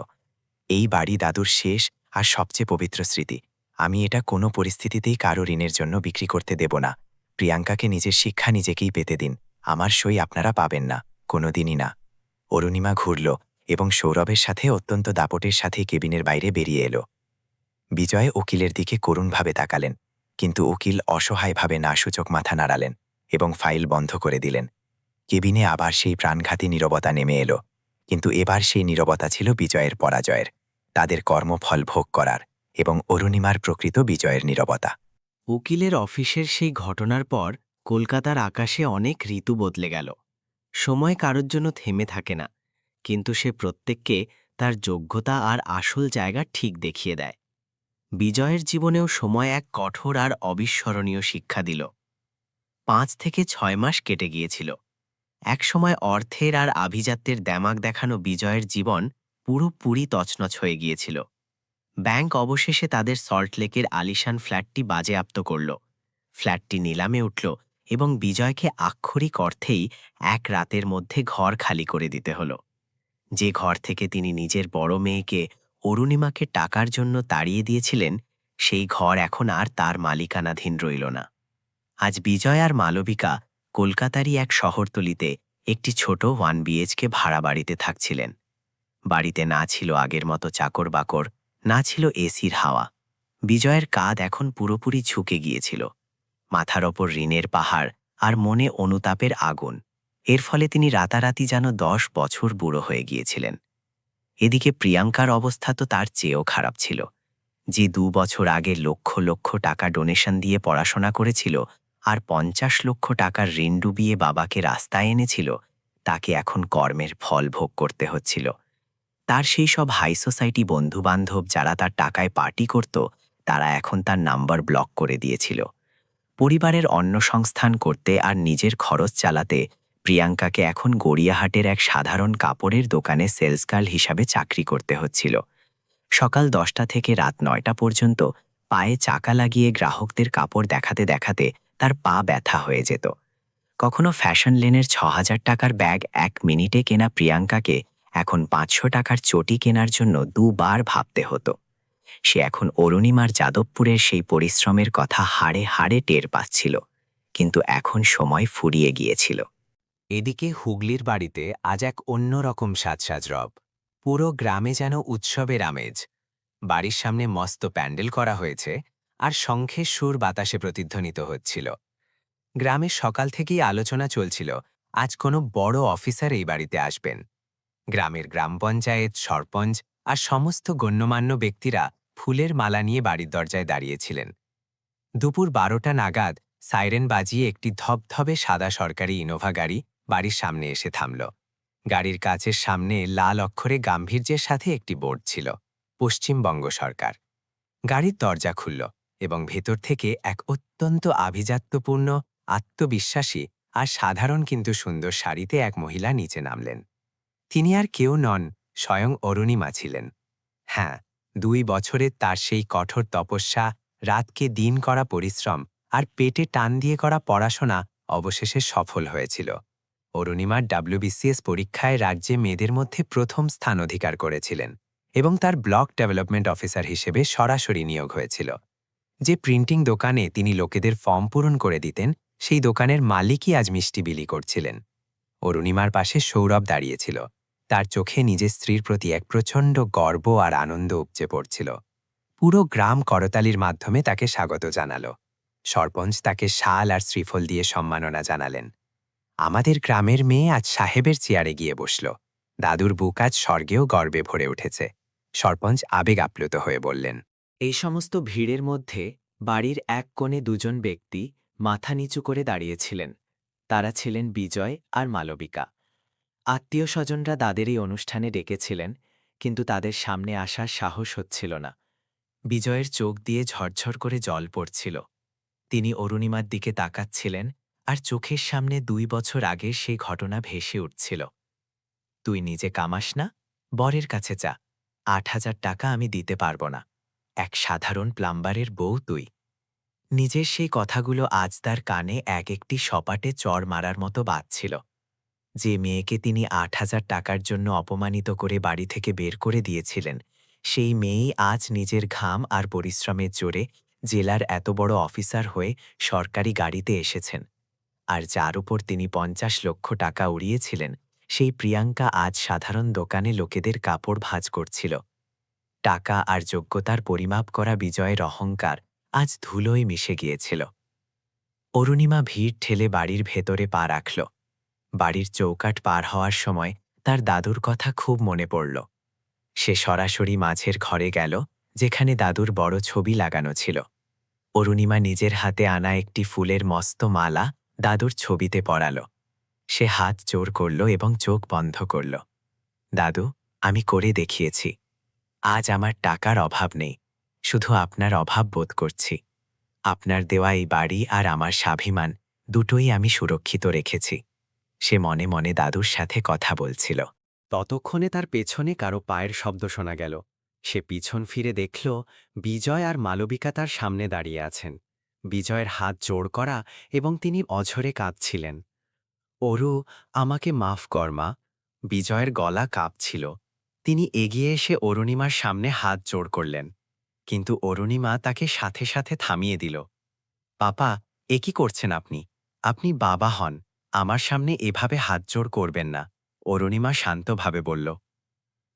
এই বাড়ি দাদুর শেষ আর সবচেয়ে পবিত্র স্মৃতি। আমি এটা কোনো পরিস্থিতিতেই কারো ঋণের জন্য বিক্রি করতে দেব না। প্রিয়াঙ্কাকে নিজের শিক্ষা নিজেকেই পেতে দিন। আমার সই আপনারা পাবেন না, কোনোদিনই না। অরুণিমা ঘুরল এবং সৌরভের সাথে অত্যন্ত দাপটের সাথে কেবিনের বাইরে বেরিয়ে এলো। বিজয় উকিলের দিকে করুণভাবে তাকালেন, কিন্তু উকিল অসহায়ভাবে নাসূচক মাথা নাড়ালেন এবং ফাইল বন্ধ করে দিলেন। কেবিনে আবার সেই প্রাণঘাতী নীরবতা নেমে এলো, কিন্তু এবার সেই নীরবতা ছিল বিজয়ের পরাজয়ের, তাদের কর্মফল ভোগ করার এবং অরুণিমার প্রকৃত বিজয়ের নীরবতা। উকিলের অফিসের সেই ঘটনার পর কলকাতার আকাশে অনেক ঋতু বদলে গেল। সময় কারোর জন্য থেমে থাকে না, কিন্তু সে প্রত্যেককে তার যোগ্যতা আর আসল জায়গা ঠিক দেখিয়ে দেয়। বিজয়ের জীবনেও সময় এক কঠোর আর অবিস্মরণীয় শিক্ষা দিল। 5 থেকে 6 মাস কেটে গিয়েছিল। একসময় অর্থের আর আভিজাত্যের দ্যামাক দেখানো বিজয়ের জীবন পুরোপুরি তছনছ হয়ে গিয়েছিল। ব্যাংক অবশেষে তাদের সল্টলেকের আলিশান ফ্ল্যাটটি বাজেয়াপ্ত করল। ফ্ল্যাটটি নিলামে উঠল এবং বিজয়কে আক্ষরিক অর্থেই এক রাতের মধ্যে ঘর খালি করে দিতে হলো। যে ঘর থেকে তিনি নিজের বড় মেয়েকে অরুণিমাকে টাকার জন্য তাড়িয়ে দিয়েছিলেন, সেই ঘর এখন আর তার মালিকানাধীন রইল না। আজ বিজয় আর মালবিকা কলকাতারই এক শহরতলিতে একটি ছোট 1 বিএইচকে ভাড়া বাড়িতে থাকছিলেন। বাড়িতে না ছিল আগের মতো চাকর বাকর, না ছিল এসির হাওয়া। বিজয়ের কাঁধ এখন পুরোপুরি ঝুঁকে গিয়েছিল, মাথার ওপর ঋণের পাহাড় আর মনে অনুতাপের আগুন। এর ফলে তিনি রাতারাতি যেন 10 বছর বুড়ো হয়ে গিয়েছিলেন। এদিকে প্রিয়াঙ্কার অবস্থা তো তার চেয়েও খারাপ ছিল। যে 2 বছর আগে লক্ষ লক্ষ টাকা ডোনেশন দিয়ে পড়াশোনা করেছিল আর 50 লক্ষ টাকার ঋণ ডুবিয়ে বাবাকে রাস্তায় এনেছিল, তাকে এখন কর্মের ফল ভোগ করতে হচ্ছিল। তার সেই সব হাই সোসাইটি বন্ধু-বান্ধব যারা তার টাকায় পার্টি করত, তারা এখন তার নাম্বার ব্লক করে দিয়েছিল। পরিবারের অন্নসংস্থান করতে আর নিজের খরচ চালাতে প্রিয়াঙ্কাকে এখন গড়িয়াহাটের এক সাধারণ কাপড়ের দোকানে সেলস গার্ল হিসাবে চাকরি করতে হচ্ছিল। সকাল 10টা থেকে রাত 9টা পর্যন্ত পায়ে চাকা লাগিয়ে গ্রাহকদের কাপড় দেখাতে দেখাতে তার পা ব্যথা হয়ে যেত। কখনো ফ্যাশন লেনের 6000 টাকার ব্যাগ 1 মিনিটে কেনা প্রিয়াঙ্কাকে এখন 500 টাকার চটি কেনার জন্য 2 বার ভাবতে হতো। সে এখন অরুণিমার যাদবপুরের সেই পরিশ্রমের কথা হাড়ে হাড়ে টের পাচ্ছিল, কিন্তু এখন সময় ফুরিয়ে গিয়েছিল। এদিকে হুগলির বাড়িতে আজ এক অন্যরকম সাজসাজ রব। পুরো গ্রামে যেন উৎসবের আমেজ। বাড়ির সামনে মস্ত প্যান্ডেল করা হয়েছে আর শঙ্খের সুর বাতাসে প্রতিধ্বনিত হচ্ছিল। গ্রামের সকাল থেকেই আলোচনা চলছিল আজ কোনো বড় অফিসার এই বাড়িতে আসবেন। গ্রামের গ্রাম পঞ্চায়েত, সরপঞ্চ আর সমস্ত গণ্যমান্য ব্যক্তিরা ফুলের মালা নিয়ে বাড়ির দরজায় দাঁড়িয়েছিলেন। দুপুর 12টা নাগাদ সাইরেন বাজিয়ে একটি ধবধবে সাদা সরকারি ইনোভা গাড়ি বাড়ির সামনে এসে থামল। গাড়ির কাচের সামনে লাল অক্ষরে গাম্ভীর্যের সাথে একটি বোর্ড ছিল, পশ্চিমবঙ্গ সরকার। গাড়ির দরজা খুলল এবং ভেতর থেকে এক অত্যন্ত আভিজাত্যপূর্ণ, আত্মবিশ্বাসী আর সাধারণ কিন্তু সুন্দর শাড়িতে এক মহিলা নিচে নামলেন। তিনি আর কেউ নন, স্বয়ং অরুণিমা ছিলেন। হ্যাঁ, 2 বছরের তার সেই কঠোর তপস্যা, রাতকে দিন করা পরিশ্রম আর পেটে টান দিয়ে করা পড়াশোনা অবশেষে সফল হয়েছিল। অরুণিমার WBCS পরীক্ষায় রাজ্যে মেয়েদের মধ্যে প্রথম স্থান অধিকার করেছিলেন এবং তার ব্লক ডেভেলপমেন্ট অফিসার হিসেবে সরাসরি নিয়োগ হয়েছিল। যে প্রিন্টিং দোকানে তিনি লোকেদের ফর্ম পূরণ করে দিতেন, সেই দোকানের মালিকই আজ মিষ্টি বিলি করছিলেন। অরুণিমার পাশে সৌরভ দাঁড়িয়েছিল। তার চোখে নিজের স্ত্রীর প্রতি এক প্রচণ্ড গর্ব আর আনন্দ উপচে পড়ছিল। পুরো গ্রাম করতালির মাধ্যমে তাকে স্বাগত জানাল। সরপঞ্চ তাকে শাল আর শ্রীফল দিয়ে সম্মাননা জানালেন। আমাদের গ্রামের মেয়ে আজ সাহেবের চেয়ারে গিয়ে বসল। দাদুর বুক আজ স্বর্গেও গর্বে ভরে উঠেছে, সরপঞ্চ আবেগ আপ্লুত হয়ে বললেন। এই সমস্ত ভিড়ের মধ্যে বাড়ির এক কোণে 2জন ব্যক্তি মাথা নিচু করে দাঁড়িয়েছিলেন। তারা ছিলেন বিজয় আর মালবিকা। আত্মীয় স্বজনরা তাদের এই অনুষ্ঠানে ডেকেছিলেন, কিন্তু তাদের সামনে আসার সাহস হচ্ছিল না। বিজয়ের চোখ দিয়ে ঝরঝর করে জল পড়ছিল। তিনি অরুণিমার দিকে তাকাচ্ছিলেন আর চোখের সামনে 2 বছর আগের সেই ঘটনা ভেসে উঠছিল। তুই নিজে কামাস না, বরের কাছে যা। 8000 টাকা আমি দিতে পারব না। এক সাধারণ প্লাম্বারের বউ তুই। নিজের সেই কথাগুলো আজ তার কানে এক একটি সপাটে চড় মারার মতো বাজছিল। যে মেয়েকে তিনি 8000 টাকার জন্য অপমানিত করে বাড়ি থেকে বের করে দিয়েছিলেন, সেই মেয়েই আজ নিজের ঘাম আর পরিশ্রমের জোরে জেলার এত বড় অফিসার হয়ে সরকারি গাড়িতে এসেছেন। আর যার উপর তিনি 50 লক্ষ টাকা উড়িয়েছিলেন, সেই প্রিয়াঙ্কা আজ সাধারণ দোকানে লোকেদের কাপড় ভাঁজ করছিল। টাকা আর যোগ্যতার পরিমাপ করা বিজয়ের অহংকার আজ ধুলোয় মিশে গিয়েছিল। অরুণিমা ভিড় ঠেলে বাড়ির ভেতরে পা রাখল। বাড়ির চৌকাঠ পার হওয়ার সময় তার দাদুর কথা খুব মনে পড়ল। সে সরাসরি মাঝের ঘরে গেল, যেখানে দাদুর বড় ছবি লাগানো ছিল। অরুণিমা নিজের হাতে আনা একটি ফুলের মস্ত মালা দাদুর ছবিতে পরাল। সে হাত জোর করল এবং চোখ বন্ধ করল। দাদু, আমি করে দেখিয়েছি। আজ আমার টাকার অভাব নেই, শুধু আপনার অভাব বোধ করছি। আপনার দেওয়া এই বাড়ি আর আমার স্বাভিমান দুটোই আমি সুরক্ষিত রেখেছি। সে মনে মনে দাদুর সাথে কথা বলছিল। ততক্ষণে তার পেছনে কারো পায়ের শব্দ শোনা গেল। সে পিছন ফিরে দেখল বিজয় আর মালবিকা তার সামনে দাঁড়িয়ে আছেন। বিজয়ের হাত জোড় করা এবং তিনি অঝরে কাঁদছিলেন। অরু, আমাকে মাফ কর মা। বিজয়ের গলা কাঁপছিল। তিনি এগিয়ে এসে অরুণিমার সামনে হাত জোড় করলেন, কিন্তু অরুণিমা তাকে সাথে সাথে থামিয়ে দিল। পাপা, এ কি করছেন আপনি? আপনি বাবা হন, আমার সামনে এভাবে হাত জোড় করবেন না। অরুণিমা শান্তভাবে বলল,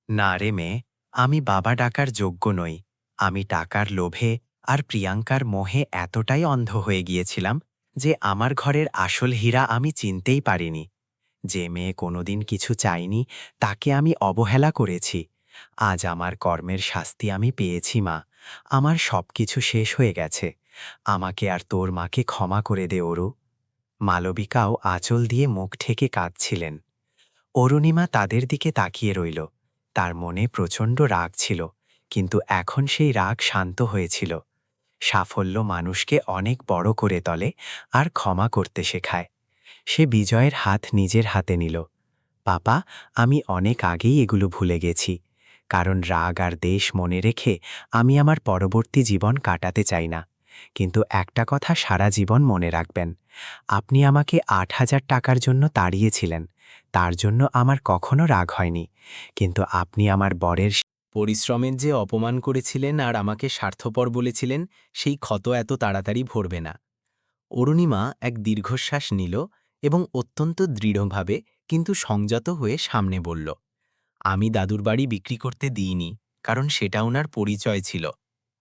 না রে মেয়ে, আমি বাবা ডাকার যোগ্য নই। আমি টাকার লোভে আর প্রিয়াঙ্কার মোহে এতটাই অন্ধ হয়ে গিয়েছিলাম যে আমার ঘরের আসল হীরা আমি চিনতেই পারিনি। যে মেয়ে কোনোদিন কিছু চাইনি তাকে আমি অবহেলা করেছি। আজ আমার কর্মের শাস্তি আমি পেয়েছি মা। আমার সবকিছু শেষ হয়ে গেছে। আমাকে আর তোর মাকে ক্ষমা করে দে অরু। মালবিকাও আঁচল দিয়ে মুখ ঠেকে কাঁদছিলেন। অরুণিমা তাদের দিকে তাকিয়ে রইল। তার মনে প্রচণ্ড রাগ ছিল, কিন্তু এখন সেই রাগ শান্ত হয়েছিল। সাফল্য মানুষকে অনেক বড় করে তোলে আর ক্ষমা করতে শেখায়। সে বিজয়ের হাত নিজের হাতে নিল। পাপা, আমি অনেক আগেই এগুলো ভুলে গেছি, কারণ রাগ আর দেশ মনে রেখে আমি আমার পরবর্তী জীবন কাটাতে চাই না। কিন্তু একটা কথা সারা জীবন মনে রাখবেন, আপনি আমাকে ৮,০০০ টাকার জন্য তাড়িয়েছিলেন, তার জন্য আমার কখনো রাগ হয়নি। কিন্তু আপনি আমার বরের পরিশ্রমের যে অপমান করেছিলেন আর আমাকে স্বার্থপর বলেছিলেন, সেই ক্ষত এত তাড়াতাড়ি ভরবে না। অরুণিমা এক দীর্ঘশ্বাস নিল এবং অত্যন্ত দৃঢ়ভাবে কিন্তু সংযত হয়ে সামনে বলল, আমি দাদুর বাড়ি বিক্রি করতে দিইনি, কারণ সেটা ওনার পরিচয় ছিল।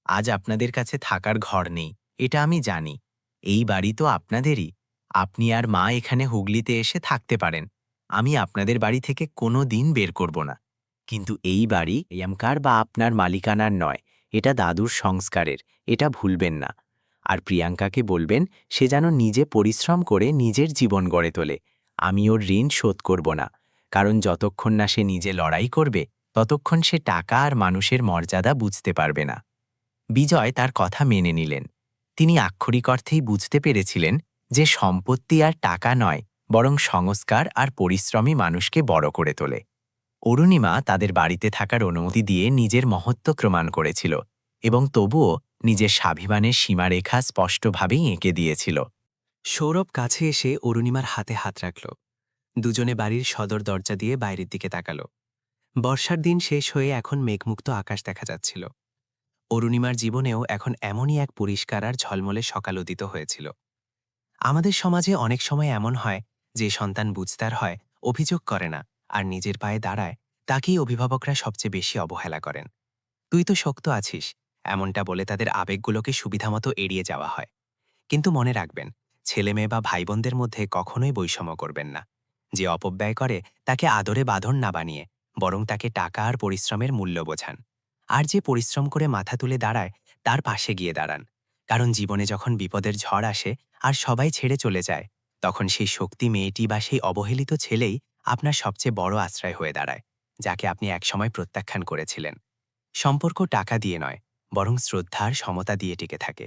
আজ আপনাদের কাছে থাকার ঘর নেই, এটা আমি জানি। এই বাড়ি তো আপনাদেরই। আপনি আর মা এখানে হুগলিতে এসে থাকতে পারেন। আমি আপনাদের বাড়ি থেকে কোনো দিন বের করব না। কিন্তু এই বাড়ি ইয়ামকার বা আপনার মালিকানার নয়, এটা দাদুর সংস্কারের, এটা ভুলবেন না। আর প্রিয়াঙ্কাকে বলবেন সে যেন নিজে পরিশ্রম করে নিজের জীবন গড়ে তোলে। আমি ওর ঋণ শোধ করব না, কারণ যতক্ষণ না সে নিজে লড়াই করবে ততক্ষণ সে টাকা আর মানুষের মর্যাদা বুঝতে পারবে না। বিজয় তার কথা মেনে নিলেন। তিনি আক্ষরিক অর্থেই বুঝতে পেরেছিলেন যে সম্পত্তি আর টাকা নয়, বরং সংস্কার আর পরিশ্রমী মানুষকে বড় করে তোলে। অরুণিমা তাদের বাড়িতে থাকার অনুমতি দিয়ে নিজের মহত্ব প্রমাণ করেছিল এবং তবুও নিজের স্বাভিমানের সীমারেখা স্পষ্টভাবেই এঁকে দিয়েছিল। সৌরভ কাছে এসে অরুণিমার হাতে হাত রাখল। দুজনে বাড়ির সদর দরজা দিয়ে বাইরের দিকে তাকাল। বর্ষার দিন শেষ হয়ে এখন মেঘমুক্ত আকাশ দেখা যাচ্ছিল। অরুণিমার জীবনেও এখন এমনই এক পরিষ্কার আর ঝলমলে সকাল উদিত হয়েছিল। আমাদের সমাজে অনেক সময় এমন হয় যে সন্তান বুঝতার হয়, অভিযোগ করে না, আর নিজের পায়ে দাঁড়ায়, তাকেই অভিভাবকরা সবচেয়ে বেশি অবহেলা করেন। তুই তো শক্ত আছিস, এমনটা বলে তাদের আবেগগুলোকে সুবিধামতো এড়িয়ে যাওয়া হয়। কিন্তু মনে রাখবেন, ছেলে মেয়ে বা ভাই বোনদের মধ্যে কখনোই বৈষম্য করবেন না। যে অপব্যয় করে তাকে আদরে বাঁধন না বানিয়ে বরং তাকে টাকা আর পরিশ্রমের মূল্য বোঝান। আর যে পরিশ্রম করে মাথা তুলে দাঁড়ায় তার পাশে গিয়ে দাঁড়ান। কারণ জীবনে যখন বিপদের ঝড় আসে আর সবাই ছেড়ে চলে যায়, তখন সেই শক্তি মেয়েটি বা সেই অবহেলিত ছেলেই আপনার সবচেয়ে বড় আশ্রয় হয়ে দাঁড়ায়, যাকে আপনি একসময় প্রত্যাখ্যান করেছিলেন। সম্পর্ক টাকা দিয়ে নয়, বরং শ্রদ্ধার সমতা দিয়ে টিকে থাকে।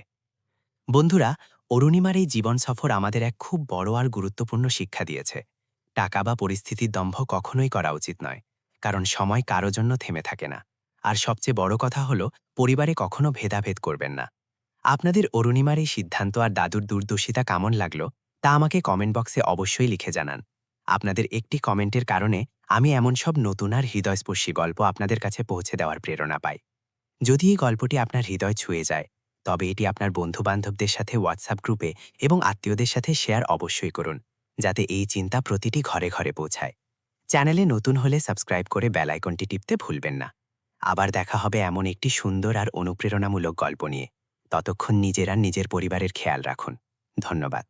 বন্ধুরা, অরুণিমার এই জীবন সফর আমাদের এক খুব বড় আর গুরুত্বপূর্ণ শিক্ষা দিয়েছে। টাকা বা পরিস্থিতির দম্ভ কখনোই করা উচিত নয়, কারণ সময় কারো জন্য থেমে থাকে না। আর সবচেয়ে বড় কথা হলো, পরিবারে কখনো ভেদাভেদ করবেন না। আপনাদের অরুণিমার এই সিদ্ধান্ত আর দাদুর দূরদর্শিতা কেমন লাগলো তা আমাকে কমেন্ট বক্সে অবশ্যই লিখে জানান। আপনাদের একটি কমেন্টের কারণে আমি এমন সব নতুন আর হৃদয়স্পর্শী গল্প আপনাদের কাছে পৌঁছে দেওয়ার প্রেরণা পাই। যদি এই গল্পটি আপনার হৃদয় ছুঁয়ে যায়, তবে এটি আপনার বন্ধু-বান্ধবদের সাথে হোয়াটসঅ্যাপ গ্রুপে এবং আত্মীয়দের সাথে শেয়ার অবশ্যই করুন, যাতে এই চিন্তা প্রতিটি ঘরে ঘরে পৌঁছায়। চ্যানেলে নতুন হলে সাবস্ক্রাইব করে বেল আইকনটি টিপতে ভুলবেন না। আবার দেখা হবে এমন একটি সুন্দর আর অনুপ্রেরণামূলক গল্প নিয়ে। ততক্ষণ নিজের আর নিজের পরিবারের খেয়াল রাখুন। ধন্যবাদ।